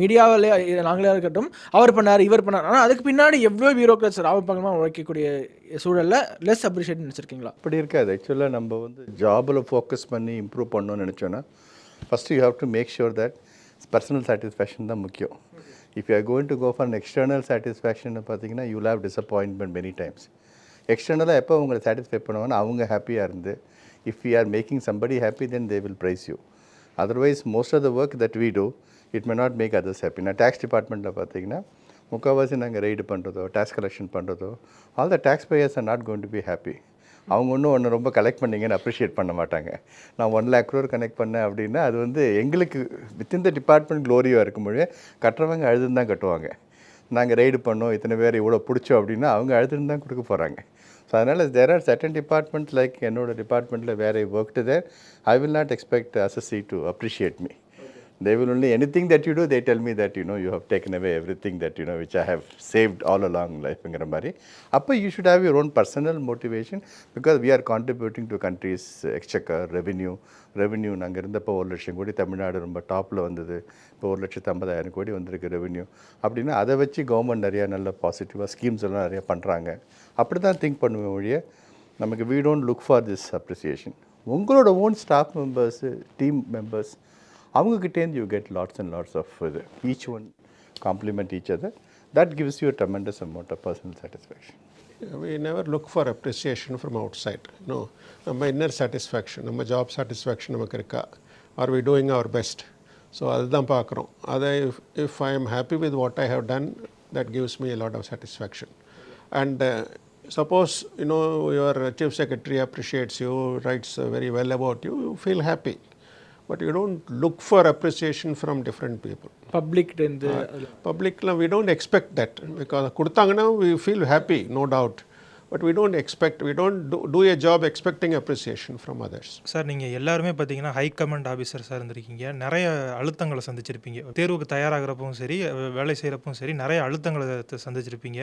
மீடியாவிலே நாங்களே இருக்கட்டும், அவர் பண்ணார் இவர் பண்ணார். ஆனால் அதுக்கு பின்னாடி எவ்வளோ பியூரோக்ராட்ஸ் ராவப்பங்கமாக உழைக்கக்கூடிய சூழலில் லெஸ் அப்ரிஷியேட் நினச்சிருக்கீங்களா? அப்படி இருக்காது. ஆக்சுவலாக நம்ம வந்து ஜாபில் ஃபோக்கஸ் பண்ணி இம்ப்ரூவ் பண்ணணும்னு நினச்சோன்னா first you have to make sure that personal satisfaction தான் முக்கியம். If you are going to go for an external satisfaction பார்த்தீங்கன்னா you will have disappointment many times. எக்ஸ்டர்னலாக எப்போ உங்களை சாட்டிஸ்ஃபை பண்ணுவாங்கன்னா அவங்க ஹாப்பியாக இருந்து if we are making somebody happy then they will praise you. Otherwise most of the work that we do it may not make others happy. நான் tax டிபார்ட்மெண்ட்டில் பார்த்தீங்கன்னா முக்கால்வாசி நாங்கள் ரைடு பண்ணுறதோ டேக்ஸ் கலெக்ஷன் பண்ணுறதோ all the taxpayers are not going to be happy. அவங்க ஒன்று ரொம்ப கலெக்ட் பண்ணிங்கன்னு அப்ரிஷியேட் பண்ண மாட்டாங்க. நான் 1 lakh crore கனெக்ட் பண்ணேன் அப்படின்னா அது வந்து எங்களுக்கு வித்தின் த டிபார்ட்மெண்ட் க்ளோரியாக இருக்கும்போது கட்டுறவங்க அழுதுன்னு தான் கட்டுவாங்க. நாங்கள் ரைடு பண்ணோம் இத்தனை பேர் இவ்வளோ பிடிச்சோம் அப்படின்னா அவங்க அழுதுன்னு தான் கொடுக்க போகிறாங்க. ஸோ அதனால் there are certain departments like என்னோடய டிபார்ட்மெண்ட்டில் வேறு I worked there I will not expect assessee to appreciate me. They will only, anything that you do, they tell me that, you have taken away everything that, which I have saved all along life. Appa, you should have your own personal motivation because we are contributing to country's exchequer, revenue. நாங்கள் இருந்தப்போ 1 லட்சம் கோடி தமிழ்நாடு ரொம்ப டாப்பில் வந்தது. இப்போ 1,50,000 கோடி வந்திருக்கு ரெவென்யூ. அப்படின்னா அதை வச்சு கவர்மெண்ட் நிறையா நல்ல பாசிட்டிவாக ஸ்கீம்ஸ் எல்லாம் நிறையா பண்ணுறாங்க. அப்படி தான் திங்க் பண்ணுவேன் ஒழிய நமக்கு we don't look for this appreciation. உங்களோட own staff members team members அவங்கக்கிட்டேருந்து you get lots and lots of இது each one compliment each other. That gives you a tremendous amount of personal satisfaction. We never look for appreciation from outside. No, நம்ம inner satisfaction, நம்ம job satisfaction நமக்கு இருக்கா, are we doing our best. So அதுதான் பார்க்குறோம். அதை if I am happy with what I have done that gives me a lot of satisfaction. And suppose your chief secretary appreciates you, writes very well about you, you feel happy. But you don't look for appreciation from different people. Public, we don't expect that because கொடுத்தாங்கன்னா we feel happy, no doubt. But we don't expect, we don't do a job expecting appreciation from others. Sir நீங்கள் எல்லாருமே பார்த்தீங்கன்னா high command ஆஃபீஸர்ஸாக இருந்திருக்கீங்க, நிறைய அழுத்தங்களை சந்திச்சிருப்பீங்க. தேர்வுக்கு தயாராகிறப்பவும் சரி வேலை செய்கிறப்பவும் சரி நிறைய அழுத்தங்களை சந்திச்சிருப்பீங்க.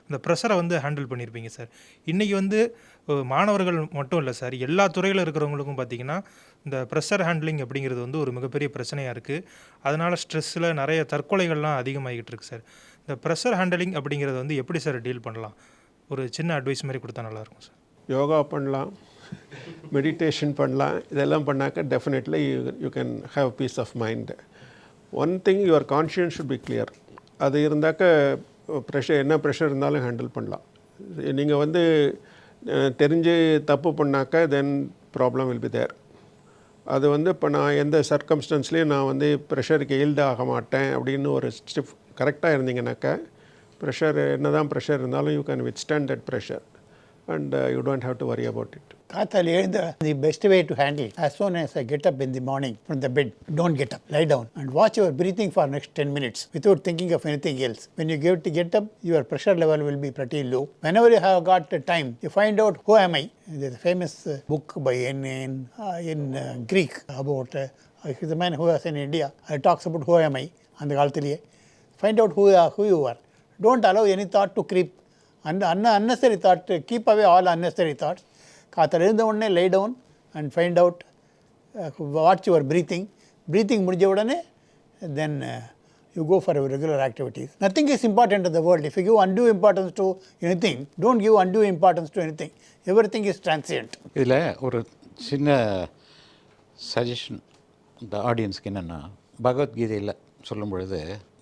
இந்த ப்ரெஷரை வந்து ஹேண்டில் பண்ணியிருப்பீங்க சார். இன்றைக்கி வந்து மாணவர்கள் மட்டும் இல்லை சார், எல்லா துறையில் இருக்கிறவங்களுக்கும் பார்த்தீங்கன்னா இந்த ப்ரெஷர் ஹேண்ட்லிங் அப்படிங்கிறது வந்து ஒரு மிகப்பெரிய பிரச்சனையாக இருக்குது. அதனால் ஸ்ட்ரெஸ்ஸில் நிறைய தற்கொலைகள்லாம் அதிகமாகிட்டு இருக்குது சார். இந்த ப்ரெஷர் ஹேண்டலிங் அப்படிங்கிறத வந்து எப்படி சார் டீல் பண்ணலாம்? ஒரு சின்ன அட்வைஸ் மாதிரி கொடுத்தா நல்லாயிருக்கும் சார். யோகா பண்ணலாம், மெடிடேஷன் பண்ணலாம். இதெல்லாம் பண்ணாக்க definitely you can have peace of mind. One thing your conscience should be clear. அது இருந்தாக்க ப்ரெஷர் என்ன ப்ரெஷர் இருந்தாலும் ஹேண்டில் பண்ணலாம். நீங்கள் வந்து தெரிஞ்சு தப்பு பண்ணாக்க தென் ப்ராப்ளம் வில் பி தேர். அது வந்து இப்போ நான் எந்த சர்க்கம்ஸ்டன்ஸ்லேயும் நான் வந்து ப்ரெஷருக்கு ஈல்டு ஆக மாட்டேன் அப்படின்னு ஒரு ஸ்டிஃப் கரெக்டாக இருந்தீங்கன்னாக்கா ப்ரெஷர் என்ன தான் ப்ரெஷர் இருந்தாலும் you can withstand that pressure and you don't have to worry about it. காத்தால் எழுந்த the best way to handle as soon as I get up in the morning from the bed, don't get up, lie down and watch your breathing for next 10 minutes without thinking of anything else. When you get up, your pressure level will be pretty low. Whenever you have got time, you find out who am I. There's a famous book by in Greek about he's a man who was in India. He talks about who am I அந்த காலத்திலேயே. Find out who you are. Don't allow any thought to creep. And unnecessary thought, keep away all unnecessary thoughts. காத்தால் எழுந்த உடனே lie down and find out watch your breathing முடிஞ்ச உடனே then you go for regular activities. Nothing is important in the world. If you give undue importance to anything, don't give undue importance to anything. Everything is transient. இதில் ஒரு சின்ன suggestion இந்த ஆடியன்ஸ்க்கு என்னென்னா, பகவத்கீதையில் சொல்லும் பொழுது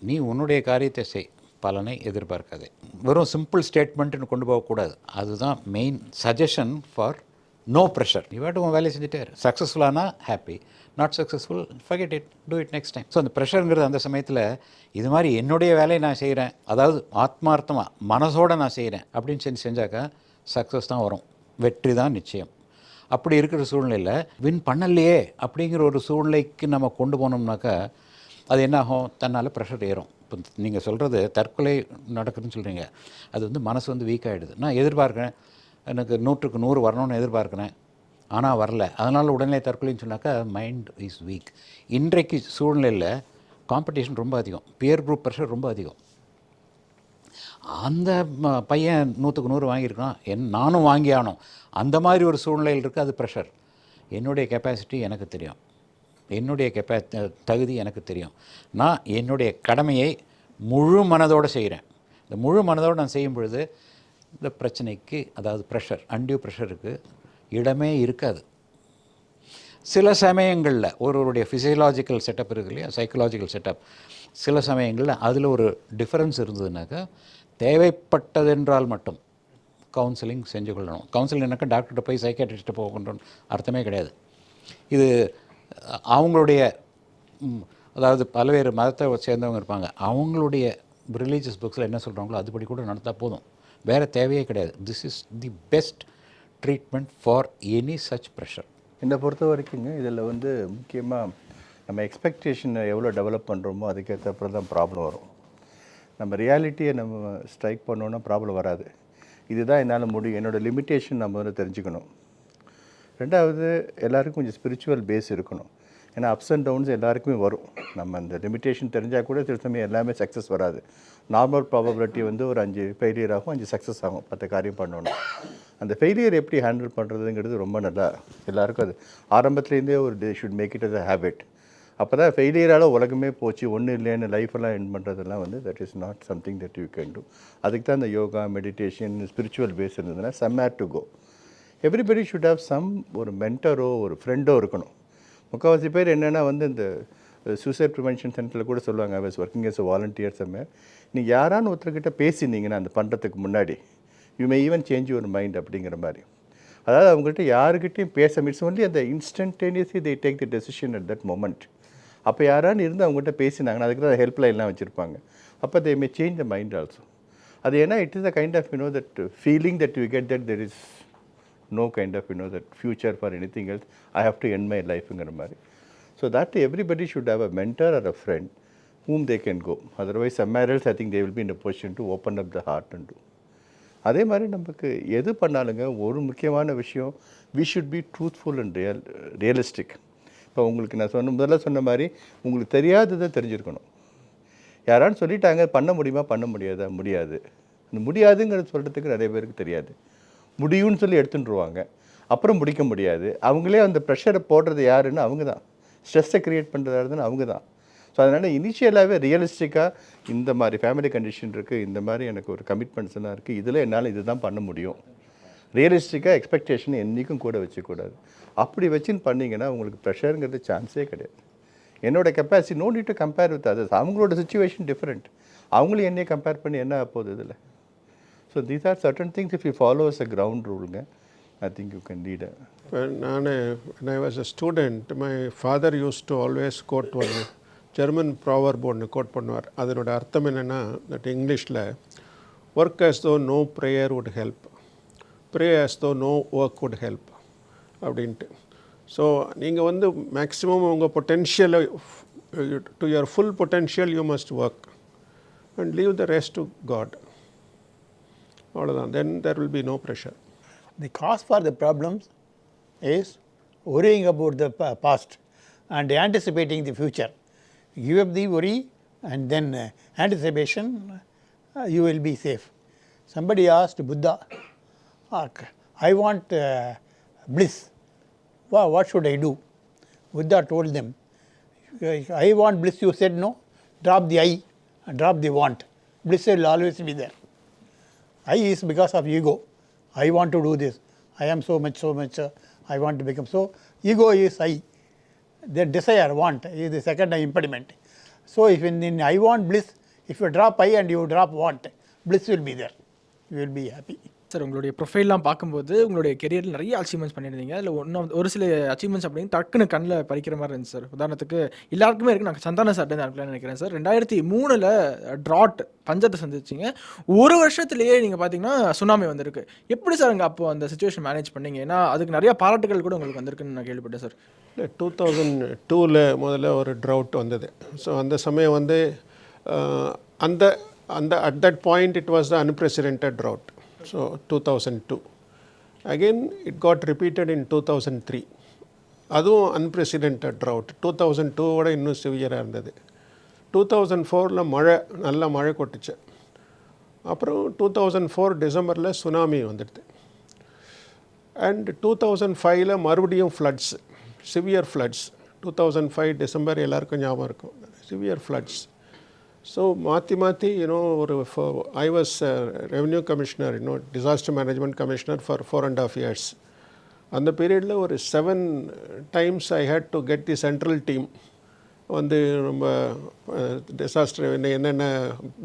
நீ உன்னுடைய காரியத்தை செய், பலனை எதிர்பார்க்காதே. வெறும் சிம்பிள் ஸ்டேட்மெண்ட்டுன்னு கொண்டு போகக்கூடாது. அதுதான் main suggestion for no pressure. நீ வாட்டு உன் வேலையை செஞ்சுட்டே சக்ஸஸ்ஃபுல்லானா happy, not successful forget it, do it next time. So அந்த ப்ரெஷருங்கிறது அந்த சமயத்தில் இது மாதிரி என்னுடைய வேலையை நான் செய்கிறேன், அதாவது ஆத்மார்த்தமாக மனசோடு நான் செய்கிறேன் அப்படின்னு செஞ்சாக்கா சக்ஸஸ் தான் வரும், வெற்றி தான் நிச்சயம். அப்படி இருக்கிற சூழ்நிலையில் வின் பண்ணலையே அப்படிங்கிற ஒரு சூழ்நிலைக்கு நம்ம கொண்டு போனோம்னாக்கா அது என்னாகும், தன்னால் ப்ரெஷர் ஏறும். இப்போ நீங்கள் சொல்கிறது தற்கொலை நடக்குதுன்னு சொல்கிறீங்க, அது வந்து மனசு வந்து வீக் ஆகிடுது. நான் எதிர்பார்க்குறேன், எனக்கு 100க்கு 100 வரணும்னு எதிர்பார்க்குறேன், ஆனால் வரல, அதனால் உடனே தற்கொலைன்னு சொன்னாக்கா மைண்ட் இஸ் வீக். இன்றைக்கு சூழ்நிலையில் காம்படிஷன் ரொம்ப அதிகம், பியர் குரூப் ப்ரெஷர் ரொம்ப அதிகம். அந்த பையன் 100க்கு 100 வாங்கியிருக்கான், நானும் வாங்கி ஆனோம், அந்த மாதிரி ஒரு சூழ்நிலையில் இருக்குது, அது ப்ரெஷர். என்னுடைய கெப்பாசிட்டி எனக்கு தெரியும், என்னுடைய தகுதி எனக்கு தெரியும், நான் என்னுடைய கடமையை முழு மனதோடு செய்கிறேன். இந்த முழு மனதோடு நான் செய்யும் பொழுது இந்த பிரச்சனைக்கு, அதாவது ப்ரெஷர், அன்டியூ ப்ரெஷருக்கு இடமே இருக்காது. சில சமயங்களில் ஒருவருடைய ஃபிசியலாஜிக்கல் செட்டப் இருக்குது இல்லையா, சைக்கலாஜிக்கல் செட்டப், சில சமயங்களில் அதில் ஒரு டிஃபரன்ஸ் இருந்ததுனாக்கா தேவைப்பட்டதென்றால் மட்டும் கவுன்சிலிங் செஞ்சு கொள்ளணும். கவுன்சிலிங்னாக்கா டாக்டர்கிட்ட போய் சைக்காட்ரிஸ்ட்டை போகணுன்னு அர்த்தமே கிடையாது. இது அவங்களுடைய, அதாவது பல்வேறு மதத்தை சேர்ந்தவங்க இருப்பாங்க, அவங்களுடைய ரிலீஜியஸ் புக்ஸில் என்ன சொல்கிறாங்களோ அதுபடி கூட நடந்தால் போதும், வேறு தேவையே கிடையாது. This is the best treatment for any such pressure. என்னை பொறுத்த வரைக்குங்க இதில் வந்து முக்கியமாக நம்ம எக்ஸ்பெக்டேஷனை எவ்வளோ டெவலப் பண்ணுறோமோ அதுக்கேற்றப்பறம் தான் ப்ராப்ளம் வரும். நம்ம ரியாலிட்டியை நம்ம ஸ்ட்ரைக் பண்ணோன்னா ப்ராப்ளம் வராது. இதுதான் என்னால் முடியும், என்னோடய லிமிட்டேஷன் நம்ம வந்து தெரிஞ்சுக்கணும். ரெண்டாவது, எல்லாருக்கும் கொஞ்சம் ஸ்பிரிச்சுவல் பேஸ் இருக்கணும். ஏன்னா அப்ஸ் அண்ட் டவுன்ஸ் எல்லாருக்குமே வரும். நம்ம அந்த லிமிட்டேஷன் தெரிஞ்சால் கூட சில சமயம் எல்லாமே சக்ஸஸ் வராது. நார்மல் ப்ராபபிலிட்டி வந்து ஒரு 5 ஃபெயிலியர் ஆகும், 5 சக்ஸஸ் ஆகும் 10 காரியம் பண்ணணும். அந்த ஃபெயிலியர் எப்படி ஹேண்டில் பண்ணுறதுங்கிறது ரொம்ப நல்லா எல்லாருக்கும் அது ஆரம்பத்துலேருந்தே ஒரு they should make it as a habit. அப்போ தான் ஃபெயிலியரால் உலகமே போச்சு, ஒன்றும் இல்லைன்னு லைஃபெல்லாம் எண்ட் பண்ணுறதெல்லாம் வந்து that is not something that you can do. அதுக்கு தான் இந்த யோகா, மெடிடேஷன், ஸ்பிரிச்சுவல் பேஸ் இருந்ததுன்னா somewhere to go. Everybody should have some, ஒரு மென்டரோ ஒரு ஃப்ரெண்டோ இருக்கணும். முக்கால்வாசி பேர் என்னென்னா வந்து இந்த சூசைட் ப்ரிவென்ஷன் சென்டரில் கூட சொல்லுவாங்க, I was working as a volunteer somewhere, நீங்கள் யாரான்னு ஒருத்தர்கிட்ட பேசினீங்கன்னா அந்த பண்ணுறதுக்கு முன்னாடி you may even change your mind அப்படிங்கிற மாதிரி. அதாவது அவங்கள்ட்ட யாருக்கிட்டையும் பேச இட்ஸ் ஒன்லி அந்த instantaneously they take the decision at that moment. அப்போ யாரான்னு இருந்து அவங்ககிட்ட பேசினாங்கன்னா அதுக்கு தான் ஹெல்ப்லைன்லாம் வச்சுருப்பாங்க. அப்போ they may change the mind also. அது ஏன்னா it is a kind of that feeling that you get that there is no kind of that future for anything else, I have to end my life ங்கிற மாதிரி. So that everybody should have a mentor or a friend whom they can go. Otherwise somewhere else I think they will be in a position to open up the heart and do. அதே மாதிரி நமக்கு எது பண்ணாலுங்க ஒரு முக்கியமான விஷயம், we should be truthful and realistic. இப்போ உங்களுக்கு நான் முதல்ல சொன்ன மாதிரி உங்களுக்கு தெரியாததை தெரிஞ்சிருக்கணும். யாரான்னு சொல்லிட்டாங்க பண்ண முடியுமா, பண்ண முடியாதா, முடியாது. அந்த முடியாதுங்கிறது சொல்கிறதுக்கு நிறைய பேருக்கு தெரியாது. முடியும்னு சொல்லி எடுத்துட்டுருவாங்க, அப்புறம் முடிக்க முடியாது. அவங்களே அந்த ப்ரெஷரை போடுறது யாருன்னு அவங்க தான், ஸ்ட்ரெஸ்ஸை க்ரியேட் பண்ணுறது யாருன்னு அவங்க தான். ஸோ அதனால் இனிஷியலாகவே ரியலிஸ்டிக்காக இந்த மாதிரி ஃபேமிலி கண்டிஷன் இருக்குது, இந்த மாதிரி எனக்கு ஒரு கமிட்மெண்ட்ஸ் எல்லாம் இருக்குது, இதில் என்னால் இது தான் பண்ண முடியும். ரியலிஸ்டிக்காக எக்ஸ்பெக்டேஷன் என்றைக்கும் கூட வச்சுக்கூடாது. அப்படி வச்சுன்னு பண்ணிங்கன்னா உங்களுக்கு ப்ரெஷருங்கிறது சான்ஸே கிடையாது. என்னோட capacity no need to compare with others. அவங்களோட சுச்சுவேஷன் டிஃப்ரெண்ட், அவங்களும் என்னையே கம்பேர் பண்ணி என்ன போகுது இதில். So these are certain things if you follow as a ground rule, I think you can lead a... When I was a student, my father used to always quote one German proverb ஒன்று code பண்ணுவார். அதனோட அர்த்தம் என்னென்னா, that இங்கிலீஷில் work as though no prayer would help, pray as though no work would help அப்படின்ட்டு. So நீங்கள் வந்து maximum உங்கள் பொட்டென்ஷியலை to your full potential you must work and leave the rest to God. அவ்வளோதான். then there will be no pressure. The cause for the problems is worrying about the past and anticipating the future. Give up the worry and then anticipation, you will be safe. Somebody asked Buddha, I want bliss, what should I do? Buddha told them, I want bliss, you said no, drop the I and drop the want. Bliss will always be there. I is because of ego. I want to do this. I am so much, I want to become. So ego is I. their desire, want is the second impediment. So if in I want bliss, if you drop I and you drop want, bliss will be there. You will be happy. Sir உங்களுடைய ப்ரொஃபைல்லாம் பார்க்கும்போது உங்களுடைய கெரியரில் நிறைய achievements பண்ணியிருந்தீங்க. அதில் ஒரு சில achievements அப்படின்னு டக்குன்னு கண்ணில் பறிக்கிற மாதிரி இருந்துச்சு சார். உதாரணத்துக்கு எல்லாருக்குமே இருக்குது, நான் சந்தான சார்ட்டு அனுப்பலான்னு நினைக்கிறேன் சார். 2003 ட்ராட் பஞ்சத்தை சந்திச்சிங்க. ஒரு வருஷத்துலேயே நீங்கள் பார்த்தீங்கன்னா சுனாமி வந்திருக்கு. எப்படி சார் அங்கே அப்போ அந்த சுச்சுவேஷன் மேனேஜ் பண்ணீங்க? ஏன்னா அதுக்கு நிறைய பாராட்டுகள் கூட உங்களுக்கு வந்திருக்குன்னு நான் கேள்விப்பட்டேன் சார். இல்லை 2002 முதல்ல ஒரு ட்ரவுட் வந்தது. ஸோ அந்த சமயம் வந்து அந்த அந்த at that point it was the unprecedented trout. So 2002. Again it got repeated in 2003. அதுவும் அன்பிரசிடென்டட் ட்ரவுட். 2002 இன்னும் சிவியராக இருந்தது. 2004 மழை, நல்ல மழை கொட்டுச்சு. அப்புறம் 2004 டிசம்பரில் சுனாமி வந்துடுது. அண்ட் 2005 மறுபடியும் ஃப்ளட்ஸ், சிவியர் ஃப்ளட்ஸ். 2005 டிசம்பர் எல்லாருக்கும் ஞாபகம் இருக்கும், சிவியர் ஃப்ளட்ஸ். ஸோ மாற்றி ஒரு I was revenue commissioner, disaster management commissioner for 4.5 years. அந்த பீரியடில் ஒரு 7 times I had to get the central team வந்து ரொம்ப டிசாஸ்டர் என்னென்ன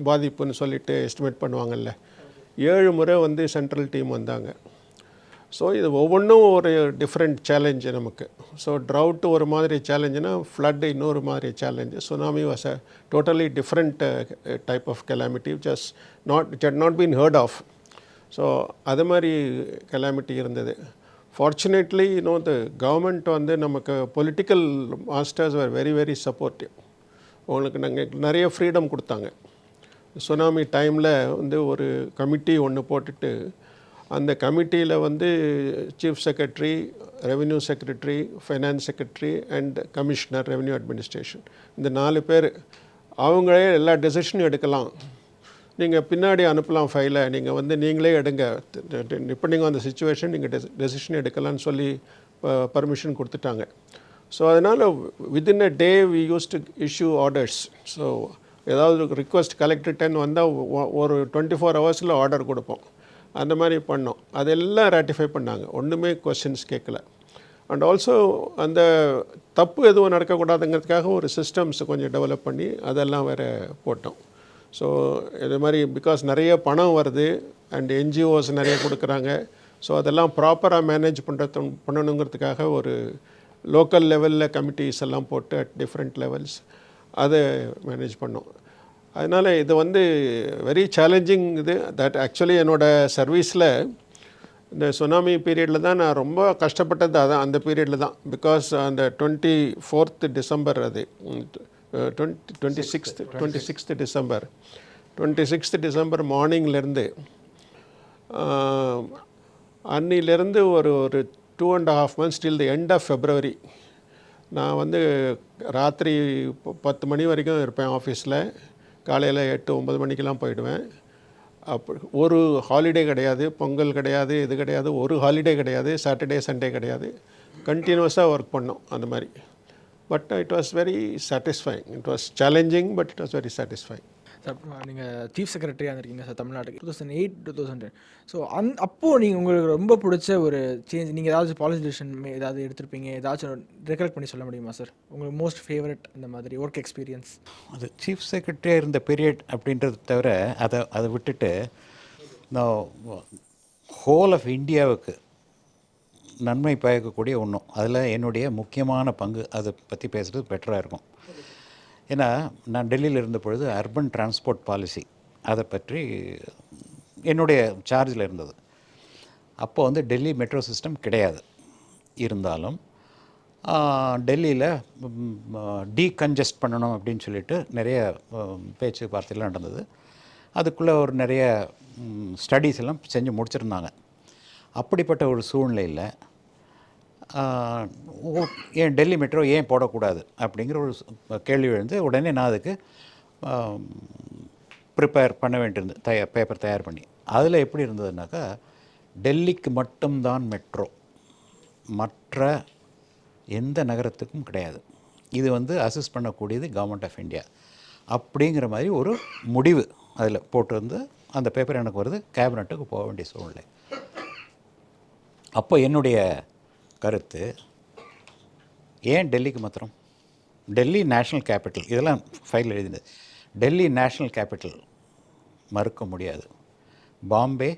பாதிப்புன்னு சொல்லிட்டு எஸ்டிமேட் பண்ணுவாங்கல்ல, 7 முறை வந்து சென்ட்ரல் டீம் வந்தாங்க. ஸோ இது ஒவ்வொன்றும் ஒரு டிஃப்ரெண்ட் சேலஞ்சு நமக்கு. ஸோ ட்ரவுட் ஒரு மாதிரி சேலஞ்சுனா, ஃப்ளட் இன்னொரு மாதிரி challenge. Tsunami was a totally different type of calamity which had not been heard of. So அது மாதிரி கெலாமிட்டி இருந்தது. ஃபார்ச்சுனேட்லி த கவர்மெண்ட் வந்து நமக்கு political masters are very very supportive. உங்களுக்கு நாங்கள் நிறைய ஃப்ரீடம் கொடுத்தாங்க. சுனாமி டைமில் வந்து ஒரு கமிட்டி ஒன்று போட்டுட்டு, அந்த கமிட்டியில் வந்து chief secretary, revenue secretary, finance secretary and commissioner revenue administration, இந்த 4 பேர் அவங்களே எல்லா டெசிஷனும் எடுக்கலாம். நீங்கள் பின்னாடி அனுப்பலாம் ஃபைலை, நீங்கள் வந்து நீங்களே எடுங்க, டிபெண்டிங் ஆன் த சிச்சுவேஷன் நீங்கள் டெசிஷன் எடுக்கலாம்னு சொல்லி பர்மிஷன் கொடுத்துட்டாங்க. ஸோ அதனால் within a day we use to issue orders. So ஏதாவது ரிக்வெஸ்ட் கலெக்டர்கிட்டன்னு வந்தால் ஒரு 24 hours ஆர்டர் கொடுப்போம். அந்த மாதிரி பண்ணோம். அதெல்லாம் ரேட்டிஃபை பண்ணாங்க, ஒன்றுமே கொஸ்டின்ஸ் கேட்கல. அண்ட் ஆல்சோ அந்த தப்பு எதுவும் நடக்கக்கூடாதுங்கிறதுக்காக ஒரு சிஸ்டம்ஸ் கொஞ்சம் டெவலப் பண்ணி அதெல்லாம் வேறு போட்டோம். ஸோ இது மாதிரி பிகாஸ் நிறைய பணம் வருது அண்ட் என்ஜிஓஸ் நிறைய கொடுக்குறாங்க. ஸோ அதெல்லாம் ப்ராப்பராக மேனேஜ் பண்ணணுங்கிறதுக்காக ஒரு லோக்கல் லெவலில் கமிட்டிஸ் எல்லாம் போட்டு அட் டிஃப்ரெண்ட் லெவல்ஸ் அதை மேனேஜ் பண்ணோம். அதனால் இது வந்து வெரி சேலஞ்சிங். இது தட் ஆக்சுவலி என்னோடய சர்வீஸில் இந்த சுனாமி பீரியடில் தான் நான் ரொம்ப கஷ்டப்பட்டது. அதான் அந்த பீரியடில் தான். பிகாஸ் அந்த 24th டிசம்பர், அது 26th டிசம்பர், 26th டிசம்பர் மார்னிங்லேருந்து அன்னிலேருந்து ஒரு 2.5 months till the end of February நான் வந்து ராத்திரி 10 மணி வரைக்கும் இருப்பேன் ஆஃபீஸில். காலையில் 8-9 மணிக்கெலாம் போயிடுவேன். அப்போ ஒரு ஹாலிடே கிடையாது, பொங்கல் கிடையாது, இது கிடையாது, ஒரு ஹாலிடே கிடையாது, சாட்டர்டே சண்டே கிடையாது, கண்டினியூஸாக ஒர்க் பண்ணோம் அந்த மாதிரி. But it was very satisfying. It was challenging but it was very satisfying. Sir நீங்கள் சீஃப் செக்ரட்டரியாக இருந்திருக்கீங்க சார் தமிழ்நாட்டுக்கு 2008-2010. ஸோ அப்போது நீங்கள் உங்களுக்கு ரொம்ப பிடிச்ச ஒரு சேஞ்ச், நீங்கள் ஏதாச்சும் பாலிசி டிசிஷன் ஏதாவது எடுத்திருப்பீங்க, ஏதாச்சும் ரெக்கலெக்ட் பண்ணி சொல்ல முடியுமா சார்? உங்களுக்கு மோஸ்ட் ஃபேவரட் அந்த மாதிரி ஒர்க் எக்ஸ்பீரியன்ஸ்? அது சீஃப் செக்ரட்டரியாக இருந்த பீரியட் அப்படின்றது தவிர அதை விட்டுட்டு நான் ஹோல் ஆஃப் இந்தியாவுக்கு நன்மை பயக்கக்கூடிய ஒன்றும், அதில் என்னுடைய முக்கியமான பங்கு, அதை பற்றி பேசுகிறது பெட்டராக இருக்கும். ஏன்னா நான் டெல்லியில் இருந்த பொழுது அர்பன் டிரான்ஸ்போர்ட் பாலிசி அதை பற்றி என்னுடைய சார்ஜில் இருந்தது. அப்போ வந்து டெல்லி மெட்ரோ சிஸ்டம் கிடையாது. இருந்தாலும் டெல்லியில் டீகன்ஜஸ்ட் பண்ணணும் அப்படின்னு சொல்லிட்டு நிறைய பேச்சு வார்த்தையெல்லாம் நடந்தது. அதுக்குள்ளே ஒரு நிறைய ஸ்டடீஸ் எல்லாம் செஞ்சு முடிச்சிருந்தாங்க. அப்படிப்பட்ட ஒரு சூழ்நிலையில் ஏன் டெல்லி மெட்ரோ ஏன் போடக்கூடாது அப்படிங்கிற ஒரு கேள்வி எழுந்து உடனே நான் அதுக்கு ப்ரிப்பேர் பண்ண வேண்டியிருந்தது, பேப்பர் தயார் பண்ணி. அதில் எப்படி இருந்ததுனாக்கா, டெல்லிக்கு மட்டும்தான் மெட்ரோ, மற்ற எந்த நகரத்துக்கும் கிடையாது. இது வந்து அசஸ் பண்ணக்கூடியது கவர்மெண்ட் ஆஃப் இந்தியா அப்படிங்கிற மாதிரி ஒரு முடிவு அதில் போட்டிருந்து அந்த பேப்பர் எனக்கு வருது. கேபினட்டுக்கு போக வேண்டிய சூழ்நிலை. அப்போ என்னுடைய கருத்து, ஏன் டெல்லிக்கு மாத்திரம்? டெல்லி நேஷ்னல் கேபிட்டல், இதெல்லாம் ஃபைல் எழுதினது. டெல்லி நேஷ்னல் கேபிட்டல் மறுக்க முடியாது. Bombay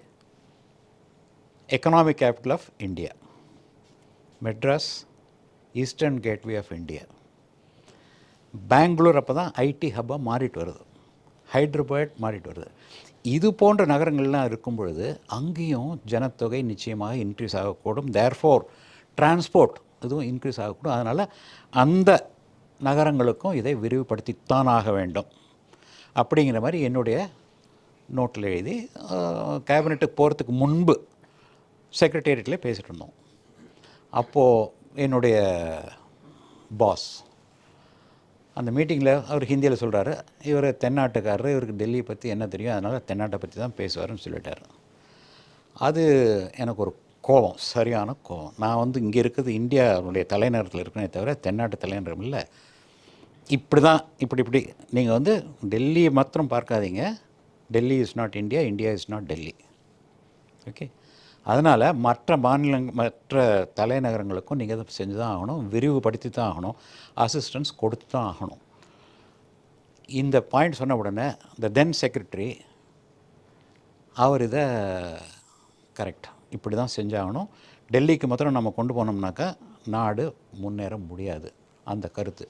economic capital of India, Madras eastern gateway of India, Bangalore அப்போ தான் ஐடி ஹப்பாக மாறிட்டு வருது, ஹைதராபாத் மாறிட்டு வருது. இது போன்ற நகரங்கள்லாம் இருக்கும் பொழுது அங்கேயும் ஜனத்தொகை நிச்சயமாக இன்க்ரீஸ் ஆகக்கூடும். தேர்ஃபோர் டிரான்ஸ்போர்ட் இதுவும் இன்க்ரீஸ் ஆகக்கூடும். அதனால் அந்த நகரங்களுக்கும் இதை விரிவுபடுத்தித்தான் ஆக வேண்டும் அப்படிங்கிற மாதிரி என்னுடைய நோட்டில் எழுதி கேபினெட்டுக்கு போகிறதுக்கு முன்பு செக்ரட்டேரியட்டில் பேசிகிட்டு இருந்தோம். அப்போது என்னுடைய பாஸ் அந்த மீட்டிங்கில் அவர் ஹிந்தியில் சொல்கிறாரு, இவர் தென்னாட்டுக்காரர், இவருக்கு டெல்லியை பற்றி என்ன தெரியும், அதனால் தென்னாட்டை பற்றி தான் பேசுவார்னு சொல்லிட்டார். அது எனக்கு ஒரு கோபம், சரியான கோபம். நான் இங்கே இருக்கிறது இந்தியாவுடைய தலைநகரத்தில் இருக்கனே தவிர தென்னாட்டு தலைநகரம் இல்லை. இப்படி தான் இப்படி நீங்கள் டெல்லியை மாத்திரம் பார்க்காதீங்க. Delhi is not India, India is not Delhi. Okay, அதனால் மற்ற தலைநகரங்களுக்கும் நீங்கள் இதை செஞ்சு தான் ஆகணும், விரிவுபடுத்தி தான் ஆகணும், அசிஸ்டன்ஸ் கொடுத்து தான் ஆகணும். இந்த பாயிண்ட் சொன்ன உடனே இந்த தென் செக்ரட்டரி அவர் இதை கரெக்ட் இப்படி தான் செஞ்சாகணும், டெல்லிக்கு மாத்திரம் நம்ம கொண்டு போனோம்னாக்கா நாடு முன்னேற முடியாது அந்த கருத்து.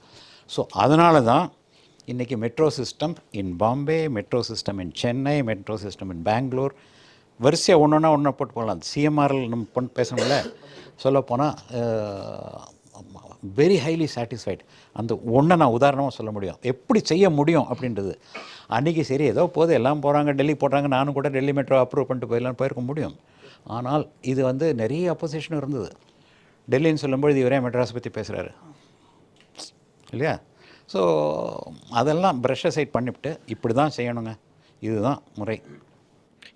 ஸோ அதனால தான் இன்றைக்கி மெட்ரோ சிஸ்டம் இன் பாம்பே, மெட்ரோ சிஸ்டம் இன் சென்னை, மெட்ரோ சிஸ்டம் இன் பெங்களூர், வரிசையாக ஒன்றா போட்டு போகலாம். சிஎம்ஆரில் நம்ம பேசணும்ல, சொல்லப்போனால் வெரி ஹைலி சாட்டிஸ்ஃபைட். அந்த ஒன்றை நான் உதாரணமாக சொல்ல முடியும், எப்படி செய்ய முடியும் அப்படின்றது. அன்றைக்கி சரி ஏதோ போது எல்லாம் போகிறாங்க, டெல்லி போடுறாங்க, நானும் கூட டெல்லி மெட்ரோ அப்ரூவ் பண்ணிட்டு போயிருக்க முடியும். ஆனால் இது நிறைய அப்போசிஷன் இருந்தது. டெல்லின்னு சொல்லும்போது இவரே மெட்ராஸ் பற்றி பேசுகிறாரு இல்லையா? ஸோ அதெல்லாம் ப்ரஷ் சைட் பண்ணிவிட்டு இப்படி தான் செய்யணுங்க, இதுதான் முறை.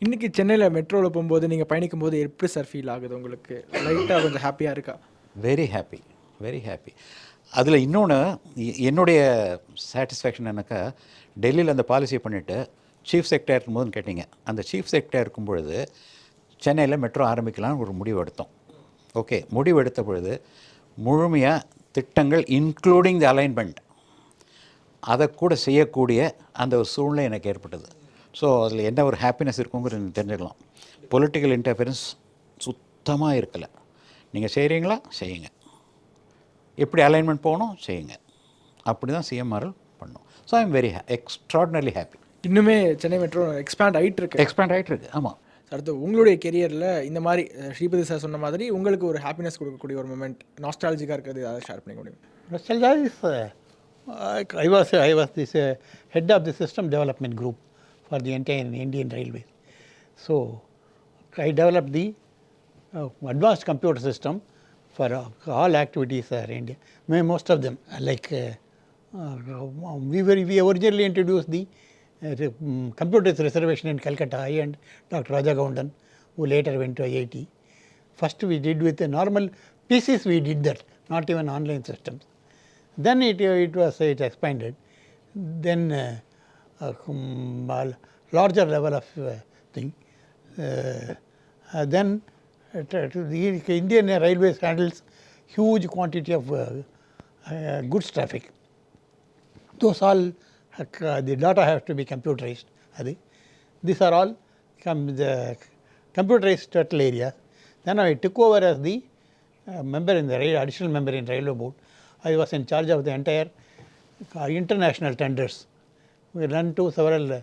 இன்றைக்கி சென்னையில் மெட்ரோவில் போகும்போது நீங்கள் பயணிக்கும் போது எப்படி சார் ஃபீல் ஆகுது உங்களுக்கு? லைட்டாக கொஞ்சம் ஹாப்பியாக இருக்கா? Very happy, very happy. அதில் இன்னொன்று என்னுடைய சாட்டிஸ்ஃபேக்ஷன் என்னக்கா, டெல்லியில் அந்த பாலிசியை பண்ணிவிட்டு சீஃப் செக்ரட்டரி இருக்கும்போதுன்னு கேட்டிங்க, அந்த சீஃப் செக்ரட்டரி இருக்கும் பொழுது சென்னையில் மெட்ரோ ஆரம்பிக்கலாம்னு ஒரு முடிவு எடுத்தோம். ஓகே, முடிவு எடுத்த பொழுது முழுமையாக திட்டங்கள் இன்க்ளூடிங் தி அலைன்மெண்ட் அதை கூட செய்யக்கூடிய அந்த ஒரு சூழ்நிலை எனக்கு ஏற்பட்டது. ஸோ அதில் என்ன ஒரு ஹாப்பினஸ் இருக்குங்கிறது தெரிஞ்சுக்கலாம். பொலிட்டிக்கல் இன்டர்ஃபரன்ஸ் சுத்தமாக இருக்கலை. நீங்கள் செய்கிறீங்களா செய்யுங்க, எப்படி அலைன்மெண்ட் போகணும் செய்யுங்க, அப்படி தான் சிஎம்ஆர்எல் பண்ணோம். So I am very extraordinary happy. இன்னுமே சென்னை மெட்ரோ எக்ஸ்பேண்ட் ஆகிட்டு ஆமாம். அடுத்து உங்களுடைய கெரியரில் இந்த மாதிரி ஸ்ரீபதி சார் சொன்ன மாதிரி உங்களுக்கு ஒரு ஹாப்பினஸ் கொடுக்கக்கூடிய ஒரு மூமெண்ட், நாஸ்டாலஜிக்காக இருக்கிறது, அதை ஷேர் பண்ணிக்க முடியும்? Nostalgia is, I was this head of the system development group for the entire Indian Railways. So I developed the advanced computer system for all activities in India. Most of them, like we originally introduced the computers reservation in Calcutta. I and Dr. Raja Gaundan, who later went to IIT. First we did with the normal PCs, we did that, not even online systems. Then it expanded. Then larger level of thing. Then the Indian Railways handles huge quantity of goods traffic. Those all the data have to be computerized. These are all the computerized total areas. Then I took over as the additional member in Railway Board. I was in charge of the entire international tenders. We run to several,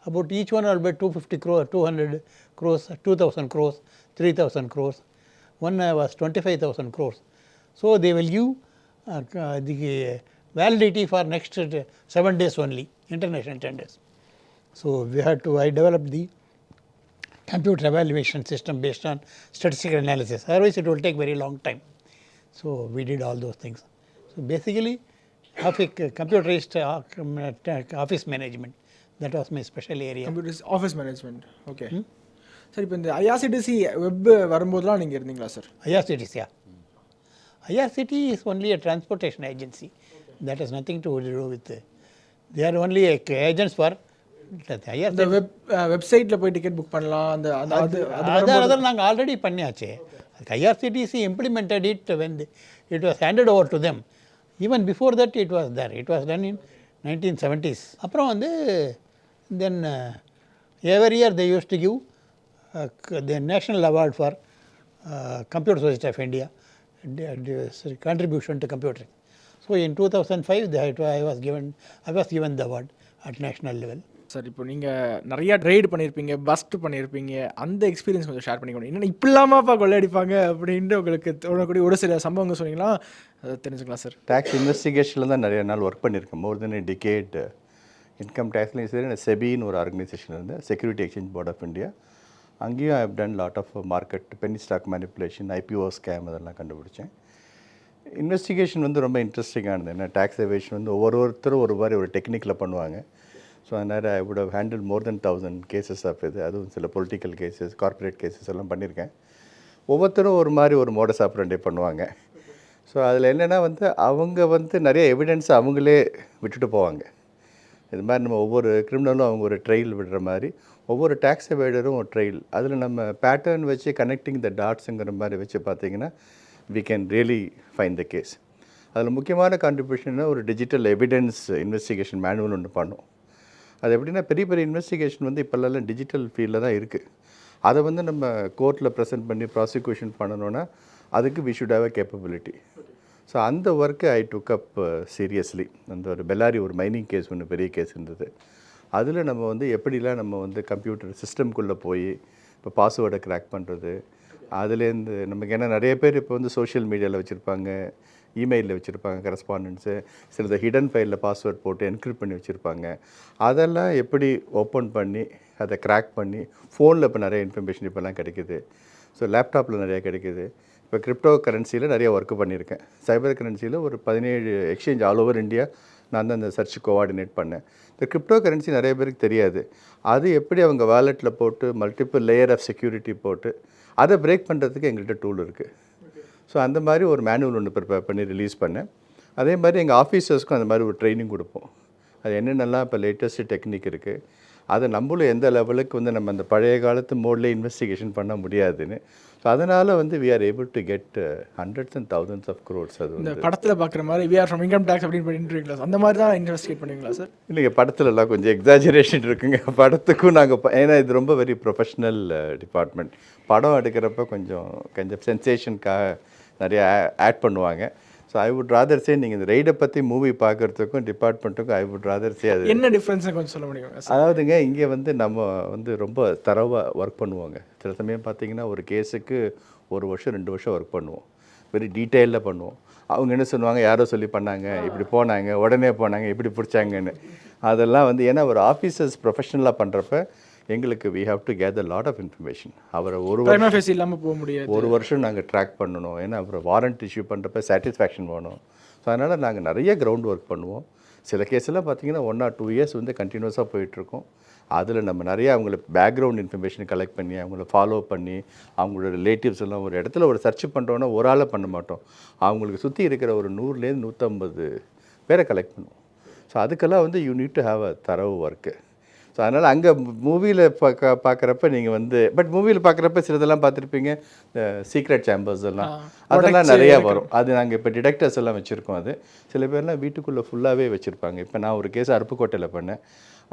about each one are about 250 crores, 200 crores, 2,000 crores, 3,000 crores. One was 25,000 crores. So they will give the validity for next 7 days only, international tenders. So I developed the computer evaluation system based on statistical analysis. Otherwise it will take very long time. So we did all those things. So basically, computerized office management, that was my special area. Computerized office management, okay. Sir இப்போ இந்த IRCTC web வரும்போதெல்லாம் நீங்கள் இருந்தீங்களா sir? IRCTC, yeah. IRCTC is only a transportation agency. That has nothing to do with, they are only agents for இந்த வெப்சைட்டில் போய் ticket book பண்ணலாம், அதெல்லாம் நாங்கள் ஆல்ரெடி பண்ணியாச்சு. IRCTC implemented it when it was handed over to them. Even before that it was there. It was done in 1970s. அப்புறம் வந்து then every year they used to give the National Award for Computer Society of India contribution to computing. So in 2005 I was given the award at national level. Sir இப்போ நீங்கள் நிறையா ride பண்ணியிருப்பீங்க, first பண்ணியிருப்பீங்க, அந்த experience கொஞ்சம் share பண்ணிக்கணும். என்னென்ன இப்படி இல்லாமப்பா கொள்ளையடிப்பாங்க அப்படின்ட்டு உங்களுக்கு தோணக்கூடிய ஒரு சில சம்பவங்கள் சொன்னீங்கன்னா அதை தெரிஞ்சுக்கலாம் சார். டேக்ஸ் இன்வெஸ்டிகேஷனில் தான் நிறைய நாள் ஒர்க் பண்ணியிருக்கேன். மோர் தென் டிகேட் இன்கம் டேக்ஸ்லையும் சரி, செபின்னு ஒரு ஆர்கனைசேஷன் இருந்து security exchange board of India, அங்கேயும் I have done lot of market penny stock manipulation, IPO scam அதெல்லாம் கண்டுபிடிச்சேன். இன்வெஸ்டிகேஷன் வந்து ரொம்ப இன்ட்ரெஸ்டிங்கானது. ஏன்னா டேக்ஸ் எவேஷன் வந்து ஒவ்வொருத்தரும் ஒரு மாதிரி ஒரு டெக்னிக்கில் பண்ணுவாங்க. ஸோ அதனால் I would have handle more than 1000 cases of இது. அதுவும் சில பொலிட்டிக்கல் கேசஸ், கார்ப்பரேட் கேசஸ் எல்லாம் பண்ணியிருக்கேன். ஒவ்வொருத்தரும் ஒரு மாதிரி ஒரு மோடஸ் ஆப்ரண்டி பண்ணுவாங்க. ஸோ அதில் என்னென்னா வந்து அவங்க வந்து நிறைய எவிடன்ஸ் அவங்களே விட்டுட்டு போவாங்க. இது மாதிரி நம்ம ஒவ்வொரு கிரிமினலும் அவங்க ஒரு ட்ரெயில் விடுற மாதிரி ஒவ்வொரு டேக்ஸ் எவேடரும் ஒரு ட்ரெயில். அதில் நம்ம பேட்டர்ன் வச்சு கனெக்டிங் த டாட்ஸுங்கிற மாதிரி வச்சு பார்த்தீங்கன்னா we can really find the case. அதில் முக்கியமான கான்ட்ரிபியூஷன்னா ஒரு டிஜிட்டல் எவிடன்ஸ் இன்வெஸ்டிகேஷன் மேனுவல் ஒன்று பண்ணோம். அது எப்படின்னா பெரிய பெரிய இன்வெஸ்டிகேஷன் வந்து இப்போல்லாம் டிஜிட்டல் ஃபீல்டில் தான் இருக்குது. அதை வந்து நம்ம கோர்ட்டில் ப்ரெசென்ட் பண்ணி ப்ராசிக்யூஷன் பண்ணணுன்னா அதுக்கு we should have a capability. So அந்த work I took up seriously. அந்த ஒரு பெல்லாரி ஒரு மைனிங் கேஸ் ஒன்று பெரிய கேஸ் இருந்தது. அதில் நம்ம வந்து எப்படிலாம் நம்ம வந்து கம்ப்யூட்டர் சிஸ்டம்குள்ளே போய் இப்போ பாஸ்வேர்டை க்ராக் பண்ணுறது, அதுலேருந்து நமக்கு ஏன்னா நிறைய பேர் இப்போ வந்து சோஷியல் மீடியாவில் வச்சுருப்பாங்க, இமெயிலில் வச்சுருப்பாங்க கரஸ்பாண்டன்ஸு, சிலது ஹிடன் ஃபைலில் பாஸ்வேர்ட் போட்டு என்கிரிப்ட் பண்ணி வச்சுருப்பாங்க. அதெல்லாம் எப்படி ஓப்பன் பண்ணி அதை க்ராக் பண்ணி ஃபோனில் இப்போ நிறைய இன்ஃபர்மேஷன் இப்போல்லாம் கிடைக்குது. ஸோ லேப்டாப்பில் நிறையா கிடைக்குது. இப்போ கிரிப்டோ கரன்சியில் நிறைய ஒர்க்கு பண்ணியிருக்கேன். சைபர் கரன்சியில் ஒரு 17 எக்ஸ்சேஞ்ச் ஆல் ஓவர் இந்தியா நான் தான் அந்த சர்ச் கோஆர்டினேட் பண்ணேன். இந்த கிரிப்டோ கரன்சி நிறைய பேருக்கு தெரியாது. அது எப்படி அவங்க வாலெட்டில் போட்டு மல்டிபிள் லேயர் ஆஃப் செக்யூரிட்டி போட்டு அதை பிரேக் பண்ணுறதுக்கு எங்கள்கிட்ட டூல் இருக்குது. ஸோ அந்த மாதிரி ஒரு மேனுவல் ஒன்று ப்ரிப்பேர் பண்ணி ரிலீஸ் பண்ணேன். அதே மாதிரி எங்கள் ஆஃபீஸர்ஸ்க்கும் அந்த மாதிரி ஒரு ட்ரைனிங் கொடுப்போம். அது என்னென்னலாம் இப்போ லேட்டஸ்ட்டு டெக்னிக் இருக்குது, அதை நம்மளும் எந்த லெவலுக்கு வந்து நம்ம அந்த பழைய காலத்து மோட்லேயே இன்வெஸ்டிகேஷன் பண்ண முடியாதுன்னு. ஸோ அதனால் வந்து we are able to get hundreds and thousands of crores. அது இந்த வந்து படத்தில் பார்க்குற மாதிரி we are from income tax அப்படின்னு பண்ணிட்டுருக்கீங்களா? அந்த மாதிரி தான் இன்வெஸ்டிகேட் பண்ணுவீங்களா சார்? இல்லைங்க, படத்துலலாம் கொஞ்சம் எக்ஸாஜரேஷன் இருக்குங்க. படத்துக்கும் நாங்கள் ஏன்னா இது ரொம்ப வெரி ப்ரொஃபஷ்னல் டிபார்ட்மெண்ட். படம் எடுக்கிறப்ப கொஞ்சம் சென்சேஷனுக்காக நிறைய ஆட் பண்ணுவாங்க. ஸோ ஐ வுட் ராதர் சே நீங்கள் இந்த ரைடை பற்றி மூவி பார்க்குறதுக்கும் டிபார்ட்மெண்ட்டுக்கும் ஐ வுட் ராதர் சே அது என்ன டிஃப்ரென்ஸ் கொஞ்சம் சொல்ல முடியுமா சார்? அதாவதுங்க இங்கே வந்து நம்ம வந்து ரொம்ப தரவாக ஒர்க் பண்ணுவோங்க. சில சமயம் பார்த்தீங்கன்னா ஒரு கேஸுக்கு 1 வருஷம் 2 வருஷம் ஒர்க் பண்ணுவோம். வெரி டீட்டெயிலில் பண்ணுவோம். அவங்க என்ன சொல்லுவாங்க, யாரோ சொல்லி பண்ணாங்க, இப்படி போனாங்க, உடனே போனாங்க, இப்படி பிடிச்சாங்கன்னு. அதெல்லாம் வந்து ஏன்னா ஒரு ஆஃபீஸர்ஸ் ப்ரொஃபஷனலாக பண்ணுறப்ப எங்களுக்கு we have to gather lot of information. அவரை இல்லாமல் போக முடியாது. 1 வருஷம் நாங்கள் ட்ராக் பண்ணணும். ஏன்னா அப்புறம் வாரண்ட் இஷ்யூ பண்ணுறப்ப சாட்டிஸ்ஃபேக்ஷன் வேணும். ஸோ அதனால் நாங்கள் நிறைய கிரவுண்ட் ஒர்க் பண்ணுவோம். சில கேஸெல்லாம் பார்த்தீங்கன்னா 1 or 2 years வந்து கண்டினியூஸாக போயிட்டுருக்கோம். அதில் நம்ம நிறைய அவங்கள பேக்ரவுண்ட் இன்ஃபர்மேஷன் கலெக்ட் பண்ணி அவங்கள ஃபாலோ பண்ணி அவங்களோட ரிலேட்டிவ்ஸ் எல்லாம் ஒரு இடத்துல ஒரு சர்ச் பண்ணுறோன்னா ஒரு ஆளை பண்ண மாட்டோம். அவங்களுக்கு சுற்றி இருக்கிற ஒரு 100லேருந்து 150 பேரை கலெக்ட் பண்ணுவோம். ஸோ அதுக்கெல்லாம் வந்து you need to have a தரவு ஒர்க்கு. ஸோ அதனால் அங்கே மூவியில் பார்க்குறப்ப நீங்கள் வந்து மூவியில் பார்க்குறப்ப சிலதெல்லாம் பார்த்துருப்பீங்க, சீக்ரெட் சேம்பர்ஸ் அதெல்லாம் நிறையா வரும். அது நாங்கள் இப்போ டிடெக்டர்ஸ் எல்லாம் வச்சுருக்கோம். அது சில பேர்லாம் வீட்டுக்குள்ளே ஃபுல்லாகவே வச்சுருப்பாங்க. இப்போ நான் ஒரு கேஸ் அருப்புக்கோட்டையில் பண்ணேன்.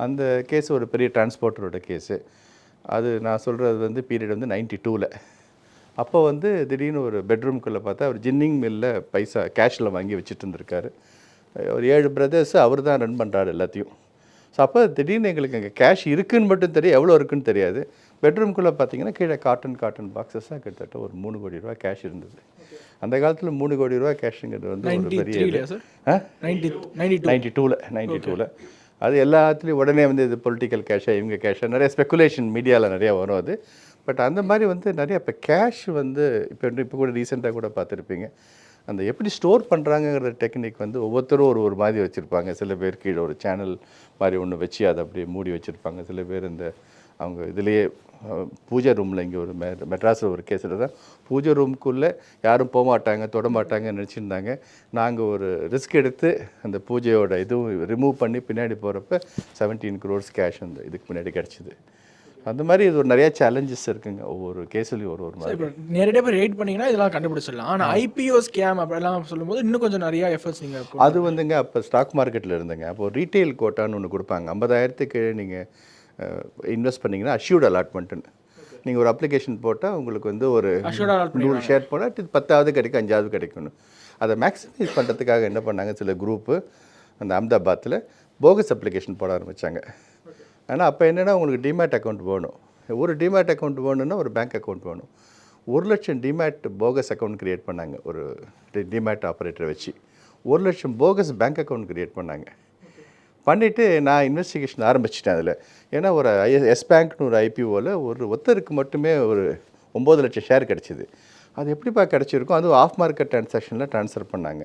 அந்த கேஸ் ஒரு பெரிய டிரான்ஸ்போர்ட்டரோட கேஸு. அது நான் சொல்கிறது வந்து பீரியட் வந்து 92ல். அப்போ வந்து திடீர்னு ஒரு பெட்ரூம்குள்ளே பார்த்தா அவர் ஜின்னிங் மில்லில் பைசா கேஷில் வாங்கி வச்சுட்டு இருந்திருக்காரு. ஒரு 7 பிரதர்ஸு அவர் தான் ரன் பண்ணுறாரு எல்லாத்தையும். ஸோ அப்போ திடீர்னு எங்களுக்கு அங்கே கேஷ் இருக்குதுன்னு மட்டும் தெரியும், எவ்வளோ இருக்குதுன்னு தெரியாது. பெட்ரூம்குள்ளே பார்த்தீங்கன்னா கீழே காட்டன் பாக்ஸஸாக கிட்டத்தட்ட ஒரு 3 கோடி ரூபா கேஷ் இருந்தது. அந்த காலத்தில் 3 கோடி ரூபா கேஷுங்கிறது வந்து ஒரு பெரிய 92ல் அது எல்லாத்துலேயும் உடனே வந்து இது பொலிட்டிக்கல் கேஷாக இவங்க கேஷாக நிறைய ஸ்பெக்குலேஷன் மீடியாவில் நிறையா வரும் அது. பட் அந்த மாதிரி வந்து நிறைய இப்போ கேஷ் வந்து இப்போ கூட ரீசெண்டாக கூட பார்த்துருப்பீங்க, அந்த எப்படி ஸ்டோர் பண்ணுறாங்கங்கிற டெக்னிக் வந்து ஒவ்வொருத்தரும் ஒரு மாதிரி வச்சுருப்பாங்க. சில பேர் கீழே ஒரு சேனல் மாதிரி ஒன்று வச்சு அதை அப்படியே மூடி வச்சுருப்பாங்க. சில பேர் இந்த அவங்க இதுலேயே பூஜை ரூமில் இங்கே ஒரு மெட்ராஸில் ஒரு கேஸில் தான் பூஜை ரூமுக்குள்ளே யாரும் போக மாட்டாங்க, தொட மாட்டாங்கன்னு நினச்சிருந்தாங்க. நாங்கள் ஒரு ரிஸ்க் எடுத்து அந்த பூஜையோட இதுவும் ரிமூவ் பண்ணி பின்னாடி போகிறப்ப 17 crores கேஷ் அந்த இதுக்கு முன்னாடி கிடச்சிது. அந்த மாதிரி இது ஒரு நிறைய சேலஞ்சஸ் இருக்குங்க ஒவ்வொரு கேஸ்லையும் ஒரு சார் மாதிரி. இப்போ நேரடியாக போய் ரைட் பண்ணிங்கன்னா இதெல்லாம் கண்டுபிடிச்சிடலாம். ஆனால் ஐபிஓ ஸ்கேம் அப்படிலாம் சொல்லும்போது இன்னும் கொஞ்சம் நிறையா எஃபர்ட்ஸ் நீங்கள் அது வந்துங்க அப்போ ஸ்டாக் மார்க்கெட்டில் இருந்துங்க. அப்போ ரீட்டைல் கோட்டான்னு ஒன்று கொடுப்பாங்க. 50,000க்கு நீங்கள் இன்வெஸ்ட் பண்ணிங்கன்னா அஷ்யூர்ட் அலாட்மெண்ட்டுன்னு. நீங்கள் ஒரு அப்ளிகேஷன் போட்டால் உங்களுக்கு வந்து ஒரு 100 ஷேர் போனால் 10வது கிடைக்கும், 5வது கிடைக்கும்னு. அதை மேக்ஸிமைஸ் பண்ணுறதுக்காக என்ன பண்ணாங்க, சில குரூப்பு அந்த அஹமதாபாத்தில் போகஸ் அப்ளிகேஷன் போட ஆரம்பித்தாங்க. ஆனால் அப்போ என்னென்னா உங்களுக்கு டிமேட் அக்கௌண்ட் வேணும். ஒரு டிமேட் அக்கௌண்ட் வேணும்னா ஒரு பேங்க் அக்கௌண்ட் வேணும். 1,00,000 டிமேட் போகஸ் அக்கௌண்ட் க்ரியேட் பண்ணாங்க. ஒரு டிமேட் ஆப்ரேட்டரை வச்சு 1,00,000 போகஸ் பேங்க் அக்கௌண்ட் க்ரியேட் பண்ணாங்க. பண்ணிவிட்டு நான் இன்வெஸ்டிகேஷன் ஆரம்பிச்சிட்டேன் அதில். ஏன்னா ஒரு எஸ் பேங்க்னு ஒரு ஐபிஓவில் ஒரு ஒருத்தருக்கு மட்டுமே ஒரு 9,00,000 ஷேர் கிடச்சிது. அது எப்படிப்பா கிடச்சிருக்கும், அதுவும் ஆஃப் மார்க்கெட் ட்ரான்சாக்ஷனில் ட்ரான்ஸ்ஃபர் பண்ணாங்க.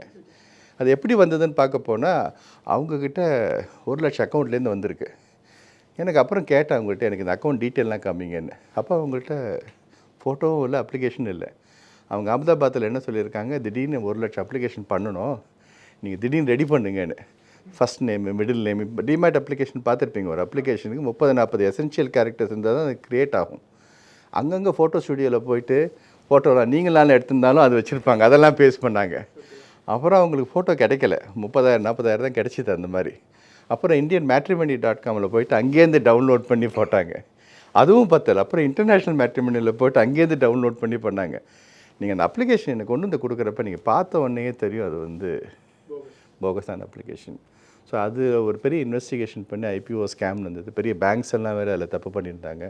அது எப்படி வந்ததுன்னு பார்க்க போனால் அவங்கக்கிட்ட 1,00,000 அக்கௌண்ட்லேருந்து வந்திருக்கு. எனக்கு அப்புறம் கேட்டேன் அவங்கள்ட்ட, எனக்கு இந்த அக்கௌண்ட் டீட்டெயிலாம் காமிங்கன்னு. அப்போ அவங்கள்ட்ட ஃபோட்டோவும் இல்லை, அப்ளிகேஷனும் இல்லை. அவங்க அஹமதாபாத்தில் என்ன சொல்லியிருக்காங்க, திடீர்னு 1,00,000 அப்ளிகேஷன் பண்ணணும், நீங்கள் திடீர்னு ரெடி பண்ணுங்கன்னு. First name, middle name. இப்போ டிமேட் அப்ளிகேஷன் பார்த்துருப்பீங்க, ஒரு அப்ளிகேஷனுக்கு 30-40 எசென்ஷியல் கேரக்டர்ஸ் இருந்தால் தான் அது க்ரியேட் ஆகும். அங்கங்கே ஃபோட்டோ ஸ்டுடியோவில் போயிட்டு ஃபோட்டோலாம் நீங்களாம் எடுத்திருந்தாலும் அது வச்சுருப்பாங்க, அதெல்லாம் பேஸ் பண்ணாங்க. அப்புறம் அவங்களுக்கு ஃபோட்டோ கிடைக்கல, 30,000-40,000 தான் கிடச்சிது அந்த மாதிரி. அப்புறம் indianmatrimony.comல போயிட்டு அங்கேருந்து டவுன்லோட் பண்ணி போட்டாங்க, அதுவும் பத்தலை. அப்புறம் இன்டர்நேஷ்னல் மேட்ரிமோனியில் போய்ட்டு அங்கேருந்து டவுன்லோட் பண்ணி பண்ணாங்க. நீங்கள் அந்த அப்ளிகேஷன் எனக்கு கொண்டு வந்து கொடுக்குறப்ப நீங்கள் பார்த்த உடனே தெரியும் அது வந்து போகஸான அப்ளிகேஷன். ஸோ அது ஒரு பெரிய இன்வெஸ்டிகேஷன் பண்ணி ஐபிஓ ஸ்கேம் இருந்தது. பெரிய பேங்க்ஸ் எல்லாம் வேறு அதில் தப்பு பண்ணியிருந்தாங்க,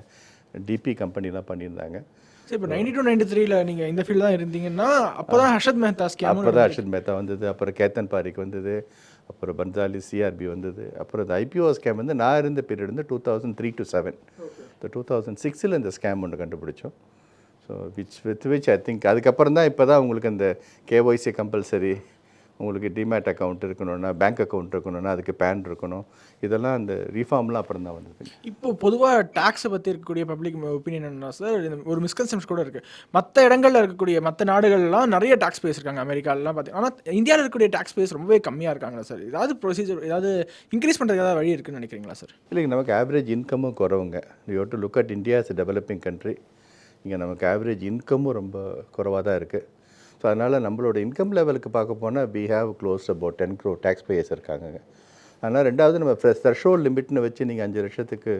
டிபி கம்பெனிலாம் பண்ணியிருந்தாங்க. சரி, இப்போ 92-93ல் நீங்கள் இந்த ஃபீல்டு தான் இருந்தீங்கன்னா அப்போ தான் ஹர்ஷத் மேத்தா ஸ்கேம். அப்போ தான் ஹர்ஷத் மேத்தா வந்தது, அப்புறம் கேத்தன் பாரிக் வந்தது, அப்புறம் பன்சாலி சிஆர்பி வந்தது. அப்புறம் இந்த ஐபிஓ ஸ்கேம் வந்து நான் இருந்த பீரியட் வந்து 2003 to 2007. இந்த 2006ல் இந்த ஸ்கேம் ஒன்று கண்டுபிடிச்சோம். ஸோ விச் ஐ திங்க் அதுக்கப்புறம் தான் இப்போ தான் உங்களுக்கு அந்த கேஒய்சி கம்பல்சரி, உங்களுக்கு டிமேட் அக்கௌண்ட் இருக்கணும்னா, பேங்க் அக்கௌண்ட் இருக்கணும்னா அதுக்கு பேன் இருக்கணும், இதெல்லாம் அந்த ரீஃபார்ம்லாம் அப்புறம் தான் வந்தது. இப்போ பொதுவாக டேக்ஸை பற்றி இருக்கக்கூடிய பப்ளிக் ஒப்பீனியன் என்னன்னா சார், ஒரு மிஸ்கன்செப்ஷன் கூட இருக்குது. மற்ற இடங்களில் இருக்கக்கூடிய மற்ற நாடுகள்லாம் நிறைய டேக்ஸ் பேஸ் இருக்காங்க, அமெரிக்காலலாம் பார்த்தீங்கன்னா. ஆனால் இந்தியாவில் இருக்கக்கூடிய டேக்ஸ் பேஸ் ரொம்பவே கம்மியாக இருக்காங்களா சார்? ஏதாவது ப்ரொசீஜர், ஏதாவது இன்க்ரீஸ் பண்ணுறதுக்கு ஏதாவது வழி இருக்குன்னு நினைக்கிறீங்களா சார்? இல்லைங்க, நமக்கு ஆவரேஜ் இன்கமும் குறவுங்க. You have to look at India is developing country. இங்கே நமக்கு ஆவரேஜ் இன்கமும் ரொம்ப குறவாக தான் இருக்குது. ஸோ அதனால் நம்மளோட இன்கம் லெவலுக்கு பார்க்க போனால் we have close to about 10 crore tax payers இருக்காங்க. அதனால் ரெண்டாவது நம்ம த்ரெஷோல்ட் லிமிட்னு வச்சு நீங்கள் 5 லட்சத்துக்கு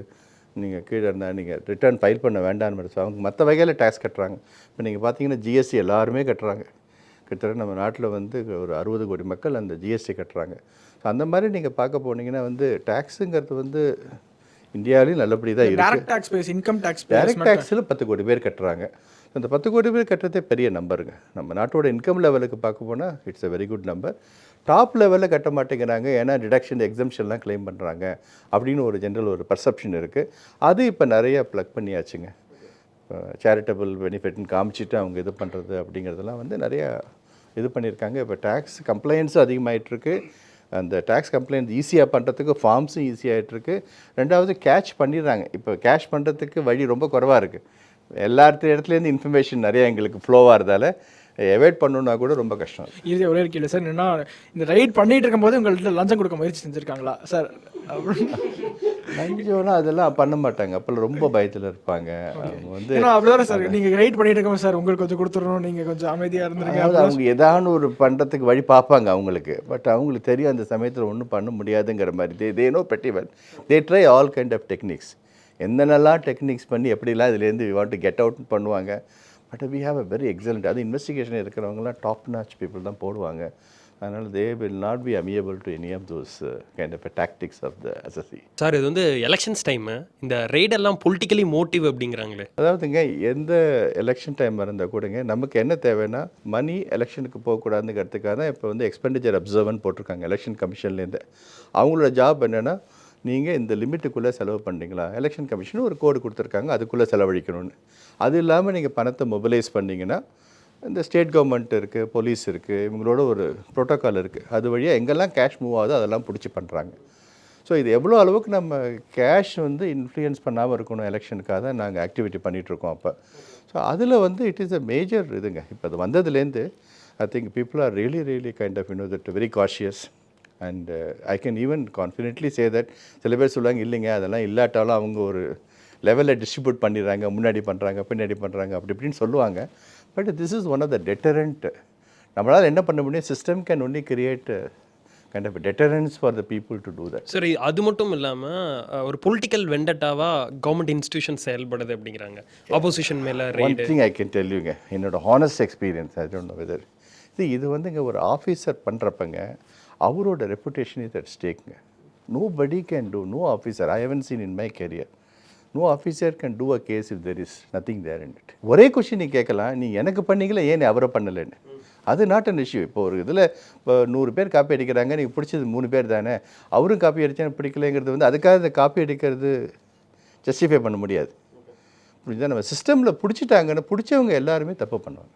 நீங்கள் கீழே இருந்தால் நீங்கள் ரிட்டர்ன் ஃபைல் பண்ண வேண்டாம்னு சொல்லி அவங்க மற்ற வகையில் டேக்ஸ் கட்டுறாங்க. இப்போ நீங்கள் பார்த்தீங்கன்னா ஜிஎஸ்டி எல்லாருமே கட்டுறாங்க. கிட்டத்தட்ட நம்ம நாட்டில் வந்து ஒரு 60 கோடி மக்கள் அந்த ஜிஎஸ்டி கட்டுறாங்க. ஸோ அந்த மாதிரி நீங்கள் பார்க்க போனீங்கன்னா வந்து டேக்ஸுங்கிறது வந்து இந்தியாவிலையும் நல்லபடி தான் இருக்குது. Direct tax base, income tax, direct டேக்ஸில் 10 கோடி பேர் கட்டுறாங்க. அந்த 10 கோடி பேர் கட்டுறதே பெரிய நம்பருங்க. நம்ம நாட்டோட இன்கம் லெவலுக்கு பார்க்க போனால் it's a very good number. Top லெவலில் கட்ட மாட்டேங்கிறாங்க, ஏன்னா டிடக்ஷன் எக்ஸம்ஷன்லாம் கிளைம் பண்ணுறாங்க அப்படின்னு ஒரு ஜென்ரல் ஒரு பர்செப்ஷன் இருக்குது. அது இப்போ நிறைய ப்ளக் பண்ணியாச்சுங்க. சேரிட்டபிள் பெனிஃபிட்னு காமிச்சிட்டு அவங்க இது பண்ணுறது அப்படிங்கிறதெல்லாம் வந்து நிறையா இது பண்ணியிருக்காங்க. இப்போ டேக்ஸ் கம்ப்ளைண்ட்ஸும் அதிகமாகிட்டுருக்கு. அந்த டேக்ஸ் கம்ப்ளைண்ட் ஈஸியாக பண்ணுறதுக்கு ஃபார்ம்ஸும் ஈஸியாகிட்ருக்கு. ரெண்டாவது கேட்ச் பண்ணிடுறாங்க. இப்போ கேஷ் பண்ணுறதுக்கு வழி ரொம்ப குறைவாக இருக்குது. எல்லா இடத்துலேருந்து இன்ஃபர்மேஷன் நிறையா எங்களுக்கு ஃப்ளோவாக இருந்தால எவாய்ட் பண்ணணுன்னா கூட ரொம்ப கஷ்டம். இது ஒரே கேள்வி சார், என்னன்னா இந்த ரைட் பண்ணிட்டு இருக்கும்போது உங்கள்கிட்ட லஞ்சம் கொடுக்க முயற்சி செஞ்சுருக்காங்களா சார்? லஞ்சம்னா அதெல்லாம் பண்ண மாட்டாங்க, அப்போல்லாம் ரொம்ப பயத்தில் இருப்பாங்க. அவங்க வந்து அப்படிதான் சார், நீங்கள் ரைட் பண்ணிட்டு இருக்கோம் சார், உங்களுக்கு கொஞ்சம் கொடுத்துடணும், நீங்கள் கொஞ்சம் அமைதியாக இருந்துருங்க. அவங்க ஏதாவது ஒரு பண்ணுறதுக்கு வழி பார்ப்பாங்க அவங்களுக்கு. பட் அவங்களுக்கு தெரியும் அந்த சமயத்தில் ஒன்றும் பண்ண முடியாதுங்கிற மாதிரி. They know pretty well. They try all kind of techniques. என்னென்னலாம் டெக்னிக்ஸ் பண்ணி எப்படிலாம் இதுலேருந்து வி வாண்ட் டு கெட் அவுட்னு பண்ணுவாங்க. But we have a very excellent, அது இன்வெஸ்டிகேஷன் இருக்கிறவங்களாம் டாப் நாச் பீப்புள் தான் போடுவாங்க. அதனால் they will not be amiable to any of those kind of tactics of the SSC. Sir, இது வந்து எலெக்ஷன்ஸ் டைமு, இந்த ரெய்டெல்லாம் பொலிட்டிக்கலி மோட்டிவ் அப்படிங்கிறாங்களே. அதாவதுங்க, எந்த எலெக்ஷன் டைம் இருந்தால் கூடங்க நமக்கு என்ன தேவைன்னா மணி எலெக்ஷனுக்கு போகக்கூடாதுங்கிறதுக்காக தான் இப்போ வந்து எக்ஸ்பெண்டிச்சர் அப்சர்வன் போட்டிருக்காங்க எலெக்ஷன் கமிஷன்லேருந்து. அவங்களோட ஜாப் என்னென்னா, நீங்கள் இந்த லிமிட்டுக்குள்ளே செலவு பண்ணுறீங்களா, எலெக்ஷன் கமிஷன் ஒரு கோடு கொடுத்துருக்காங்க, அதுக்குள்ளே செலவழிக்கணும்னு. அது இல்லாமல் நீங்கள் பணத்தை மொபிலைஸ் பண்ணிங்கன்னா இந்த ஸ்டேட் கவர்மெண்ட் இருக்குது, போலீஸ் இருக்குது, இவங்களோட ஒரு ப்ரோட்டோக்கால் இருக்குது. அது வழியாக எங்கெல்லாம் கேஷ் மூவ் ஆகுதோ அதெல்லாம் பிடிச்சி பண்ணுறாங்க. ஸோ இது எவ்வளோ அளவுக்கு நம்ம கேஷ் வந்து இன்ஃப்ளூயன்ஸ் பண்ணாமல் இருக்கணும் எலெக்ஷனுக்காக தான் நாங்கள் ஆக்டிவிட்டி பண்ணிகிட்ருக்கோம் அப்போ. ஸோ அதில் வந்து இட் இஸ் அ மேஜர் இதுங்க. இப்போ அது வந்ததுலேருந்து I think people are really kind of that very cautious. And I can even confidently say that சில பேர் சொல்லுவாங்க இல்லைங்க அதெல்லாம் இல்லாட்டாலும் அவங்க ஒரு லெவலில் டிஸ்ட்ரிபியூட் பண்ணிடுறாங்க, முன்னாடி பண்ணுறாங்க, பின்னாடி பண்ணுறாங்க, அப்படி இப்படின்னு சொல்லுவாங்க. But this is one of the deterrent. நம்மளால் என்ன பண்ண முடியும், system can only create kind of deterrence for the people to do that. சரி, அது மட்டும் இல்லாமல் ஒரு பொலிட்டிக்கல் வெண்டட்டாவா கவர்மெண்ட் இன்ஸ்டிடியூஷன் செயல்படுது அப்படிங்கிறாங்க. ஆப்போசிஷன் மேலே one ride. Think I can tell யூங்க, என்னோட honest experience, I don't know whether இது வந்துங்க ஒரு ஆஃபீஸர் பண்ணுறப்பங்க அவரோட ரெப்புடேஷன் இஸ் அட் ஸ்டேக்குங்க. Nobody can do, no officer I haven't seen in my career, no officer can do a case if there is nothing there in it. ஒரே question நீ கேட்கலாம், நீ எனக்கு பண்ணீங்களா ஏன் நீ அவரை பண்ணலைன்னு. அது நாட் அன் இஷ்யூ. இப்போ ஒரு இதில் இப்போ 100 பேர் காப்பி அடிக்கிறாங்க, நீங்கள் பிடிச்சது 3 பேர் தானே, அவரும் காப்பி அடித்தா பிடிக்கலைங்கிறது வந்து அதுக்காக இந்த காப்பி அடிக்கிறது ஜஸ்டிஃபை பண்ண முடியாது. புரிஞ்சுதான், நம்ம சிஸ்டமில் பிடிச்சிட்டாங்கன்னு பிடிச்சவங்க எல்லாருமே தப்பு பண்ணுவாங்க.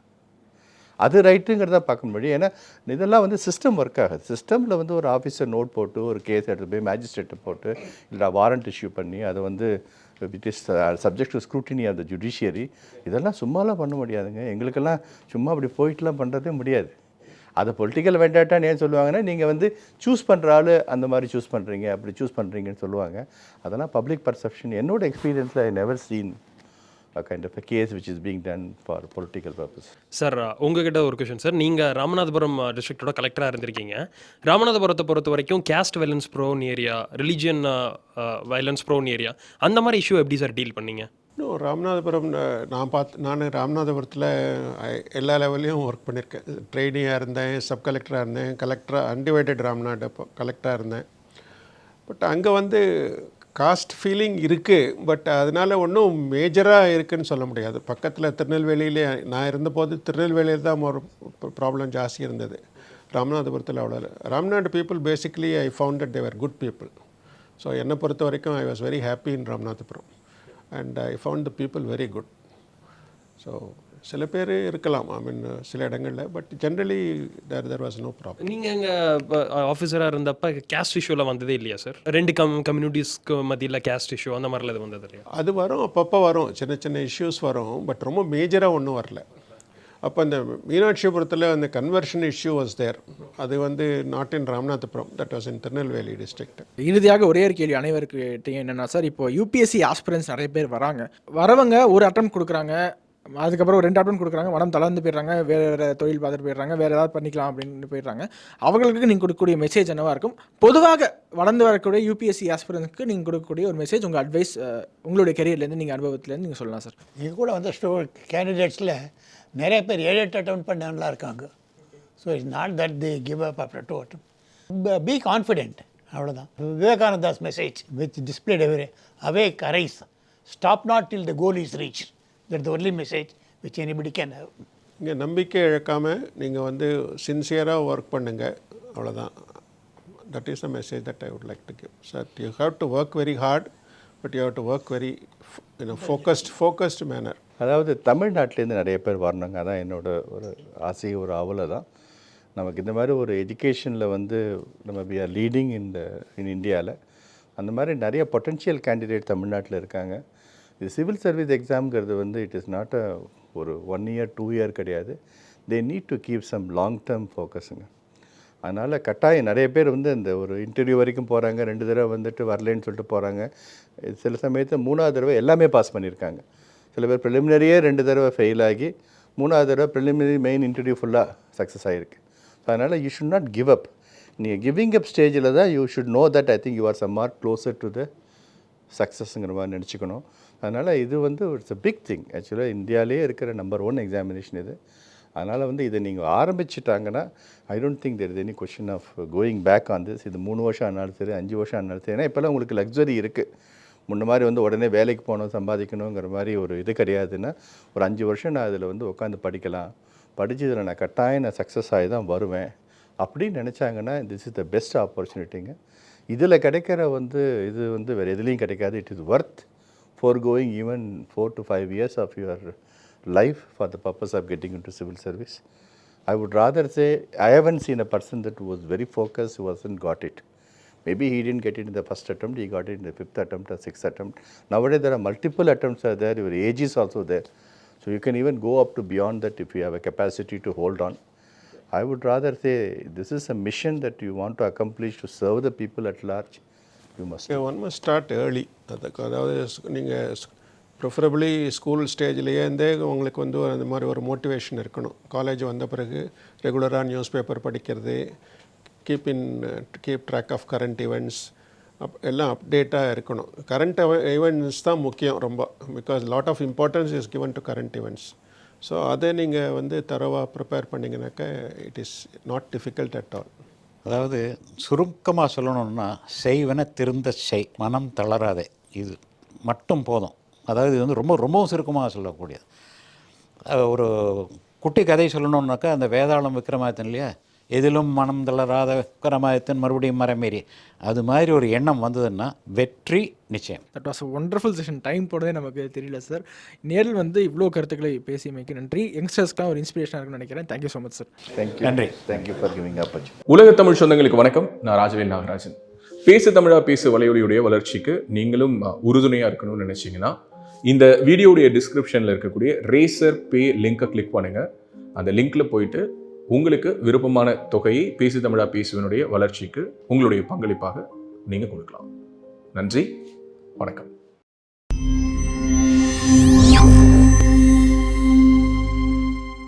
அது ரைட்டுங்கிறத பார்க்க முடியும். ஏன்னா இதெல்லாம் வந்து சிஸ்டம் ஒர்க் ஆகுது. சிஸ்டமில் வந்து ஒரு ஆஃபீஸர் நோட் போட்டு ஒரு கேஸ் எடுத்து போய் மேஜிஸ்ட்ரேட்டை போட்டு இல்லை வாரண்ட் இஷ்யூ பண்ணி அதை வந்து it is subject to scrutiny of the judiciary, இதெல்லாம் சும்மாலாம் பண்ண முடியாதுங்க. எங்களுக்கெல்லாம் சும்மா அப்படி போயிட்டுலாம் பண்ணுறதே முடியாது. அதை பொலிட்டிக்கல் வெண்டாட்டான்னு ஏன் சொல்லுவாங்கன்னா, நீங்கள் வந்து சூஸ் பண்ணுற ஆள் அந்த மாதிரி சூஸ் பண்ணுறீங்க, அப்படி சூஸ் பண்ணுறீங்கன்னு சொல்லுவாங்க. அதெல்லாம் பப்ளிக் பர்செப்ஷன். என்னோட எக்ஸ்பீரியன்ஸில் I never seen a kind of a case which is being done for political purpose. Sir, உங்ககிட்ட ஒரு கொஷின் சார். நீங்கள் ராமநாதபுரம் டிஸ்ட்ரிக்டோட கலெக்டராக இருந்திருக்கீங்க. ராமநாதபுரத்தை பொறுத்த வரைக்கும் caste violence prone area, religion violence prone area, அந்த மாதிரி இஷ்யூ எப்படி சார் டீல் பண்ணீங்க? இன்னும் ராமநாதபுரம் நான் ராமநாதபுரத்தில் எல்லா லெவல்லையும் ஒர்க் பண்ணியிருக்கேன். ட்ரெயினியாக இருந்தேன், சப் கலெக்டராக இருந்தேன், கலெக்டராக அன்டிவைடட் ராமநாடு கலெக்டராக இருந்தேன். பட் அங்கே வந்து காஸ்ட் ஃபீலிங் இருக்குது, பட் அதனால் ஒன்றும் மேஜராக இருக்குதுன்னு சொல்ல முடியாது. பக்கத்தில் திருநெல்வேலியிலே நான் இருந்தபோது திருநெல்வேலியில் தான் ஒரு ப்ராப்ளம் ஜாஸ்தி இருந்தது. ராமநாதபுரத்தில் அவ்வளோ இல்லை. Ramanad people basically I found that Thevar good people. So என்னை பொறுத்த வரைக்கும் I was very happy in Ramanathapuram and I found the people very good. So சில பேர் இருக்கலாம், ஐ மீன் சில இடங்களில், but generally there was no problem. நீங்கள் இங்கே ஆஃபீஸராக இருந்தப்போ கேஸ்ட் இஷ்யூவில் வந்ததே இல்லையா சார்? ரெண்டு கம்யூனிட்டிஸ்க்கு மத்தியில் கேஸ்ட் இஷ்யூ அந்த மாதிரிலாம் இது வந்தது இல்லையா? அது வரும், அப்பப்போ வரும், சின்ன சின்ன இஷ்யூஸ் வரும், பட் ரொம்ப மேஜராக ஒன்றும் வரல. அப்போ அந்த மீனாட்சிபுரத்தில் அந்த கன்வர்ஷன் இஷ்யூ வாஸ் தேர். அது வந்து not in Ramanathapuram, that was in Tirunelveli district. இறுதியாக ஒரே ஒரு கேள்வி அனைவருக்கு என்னென்னா சார், இப்போ யூபிஎஸ்சி ஆஸ்பிரன்ஸ் நிறைய பேர் வராங்க, வரவங்க ஒரு அட்டம் கொடுக்குறாங்க, அதுக்கப்புறம் ஒரு 2 அட்டம் கொடுக்குறாங்க, மனம் தளர்ந்து போயிடுறாங்க, வேறு தொழில் பார்த்துட்டு போயிடுறாங்க, வேறு ஏதாவது பண்ணிக்கலாம் அப்படின்னு போயிடுறாங்க. அவங்களுக்கு நீங்கள் கொடுக்கக்கூடிய மெசேஜ் என்னவாக இருக்கும்? பொதுவாக வளர்ந்து வரக்கூடிய யூபிஎஸ்சி ஆஸ்பிரன்ஸ்க்கு நீங்கள் கொடுக்கக்கூடிய ஒரு மெசேஜ், உங்கள் அட்வைஸ், உங்களுடைய கெரியர்லேருந்து, நீங்கள் அனுபவத்துலேருந்து நீங்கள் சொல்லலாம் சார். இது கூட வந்து கேண்டிடேட்ஸில் நிறைய பேர் 7-8 அட்டம் பண்ணவங்களா இருக்காங்க. So it's not that they give up after 2 attempt. Be confident, அவ்வளோதான். Vivekananda's message which displayed every awake arise, stop not till the goal is reach. That's the only message which anybody can have. இங்கே நம்பிக்கை இழக்காமல் நீங்கள் வந்து சின்சியராக work பண்ணுங்கள், அவ்வளோதான். That is the message that I would like to give. Sir, you have to work very hard, but you have to work very focused manner. அதாவது தமிழ்நாட்டிலேருந்து நிறைய பேர் வரணுங்க, அதான் என்னோட ஒரு ஆசை, ஒரு ஆவலை தான். நமக்கு இந்த மாதிரி ஒரு எஜுகேஷனில் வந்து நம்ம வி ஆர் லீடிங் இன் இந்தியாவில். அந்த மாதிரி நிறைய பொட்டென்ஷியல் கேண்டிடேட் தமிழ்நாட்டில் இருக்காங்க. இது சிவில் சர்வீஸ் எக்ஸாம்ங்கிறது வந்து இட் இஸ் நாட் ஒரு 1 year 2 year கிடையாது. They need to keep some long term ஃபோக்கஸுங்க. அதனால் கட்டாயம் நிறைய பேர் வந்து இந்த ஒரு இன்டர்வியூ வரைக்கும் போகிறாங்க, 2 தடவை வந்துட்டு வரலன்னு சொல்லிட்டு போகிறாங்க. சில சமயத்தில் 3ஆவது தடவை எல்லாமே பாஸ் பண்ணியிருக்காங்க. சில பேர் ப்ரிலிமினரியே 2 தடவை ஃபெயில் ஆகி 3ஆவது தடவை ப்ரிலிமினரி மெயின் இன்டர்வியூ ஃபுல்லாக சக்ஸஸ் ஆகிருக்கு. ஸோ அதனால் you should not give up. நீங்கள் கிவிங் அப் ஸ்டேஜில் தான் you should know that I think you are some mark closer to the சக்ஸஸ்ங்கிற மாதிரி நினச்சிக்கணும். அதனால் இது வந்து இட்ஸ் அ பிக் திங். ஆக்சுவலாக இந்தியாவிலேயே இருக்கிற நம்பர் 1 எக்ஸாமினேஷன் இது. அதனால் வந்து இதை நீங்கள் ஆரம்பிச்சிட்டாங்கன்னா I don't think there is any question of going back on this. இது 3 வருஷம் ஆனாலும் சரி, 5 வருஷம் ஆனாலும் சரி. ஏன்னா இப்போல்லாம் உங்களுக்கு லக்ஸரி இருக்குது. முன்ன மாதிரி வந்து உடனே வேலைக்கு போகணும், சம்பாதிக்கணுங்கிற மாதிரி ஒரு இது கிடையாதுன்னா, ஒரு 5 வருஷம் நான் இதில் வந்து உட்காந்து படிக்கலாம், படித்து இதில் நான் கட்டாயம் நான் சக்ஸஸ் ஆகி தான் வருவேன் அப்படின்னு நினச்சாங்கன்னா திஸ் இஸ் த பெஸ்ட் ஆப்பர்ச்சுனிட்டிங்க. இதில் கிடைக்கிற வந்து இது வந்து வேறு எதுலேயும் கிடைக்காது. It is worth foregoing even 4 to 5 years of your life for the purpose of getting into civil service. I would rather say I haven't seen a person that was very focused who hasn't got it. Maybe he didn't get it in the first attempt, he got it in the 5th attempt or 6th attempt. Nowadays there are multiple attempts are there, your age is also there. So you can even go up to beyond that if you have a capacity to hold on. I would rather say this is a mission that you want to accomplish to serve the people at large. You must. One must start early. அதுக்கு அதாவது நீங்கள் preferably school ஸ்டேஜ்லேருந்தே உங்களுக்கு வந்து அந்த மாதிரி ஒரு motivation இருக்கணும். College வந்த பிறகு ரெகுலராக நியூஸ் பேப்பர் படிக்கிறது, keep track of current events, எல்லாம் அப்டேட்டாக இருக்கணும். கரண்ட் ஈவெண்ட்ஸ் தான் முக்கியம் ரொம்ப, because lot of importance is given to current events. So அதை நீங்கள் வந்து தரவாக ப்ரிப்பேர் பண்ணிங்கனாக்கா it is not difficult at all. அதாவது சுருக்கமாக சொல்லணும்னா, செய்வன திருந்த செய், மனம் தளராதே, இது மட்டும் போதும். அதாவது இது வந்து ரொம்பவும் சுருக்கமாக சொல்லக்கூடியது. ஒரு குட்டி கதை சொல்லணுன்னாக்கா அந்த வேதாளம் விக்ரமாதித்தன் இல்லையா, எதிலும் மனம் தளராத விக்ரமாதித்தன் மறுபடியும் மரமேறி, அது மாதிரி ஒரு எண்ணம் வந்ததுன்னா வெற்றி நிச்சயம். That was wonderful session. Time போனதே நமக்கு தெரியல சார். நேரில் வந்து இவ்வளோ கருத்துக்களை பேசியமைக்கு நன்றி. யங்ஸ்டர்ஸ்க்குலாம் ஒரு இன்ஸ்பிரேஷனாக இருக்குன்னு நினைக்கிறேன். Thank you so much sir. Thank you. நன்றி. Thank you for giving opportunity. உலக தமிழ் சொந்தங்களுக்கு வணக்கம். நான் ராஜவேல் நாகராஜன். பேசு தமிழா பேசு வலையொலியுடைய வளர்ச்சிக்கு நீங்களும் உறுதுணையாக இருக்கணும்னு நினச்சிங்கன்னா இந்த வீடியோடைய டிஸ்கிரிப்ஷனில் இருக்கக்கூடிய ரேசர் பே லிங்கை கிளிக் பண்ணுங்கள். அந்த லிங்க்கில் போயிட்டு உங்களுக்கு விருப்பமான தொகையை பேசு தமிழா பேசுவனுடைய வளர்ச்சிக்கு உங்களுடைய பங்களிப்பாக நீங்கள் கொடுக்கலாம். நன்றி, வணக்கம்.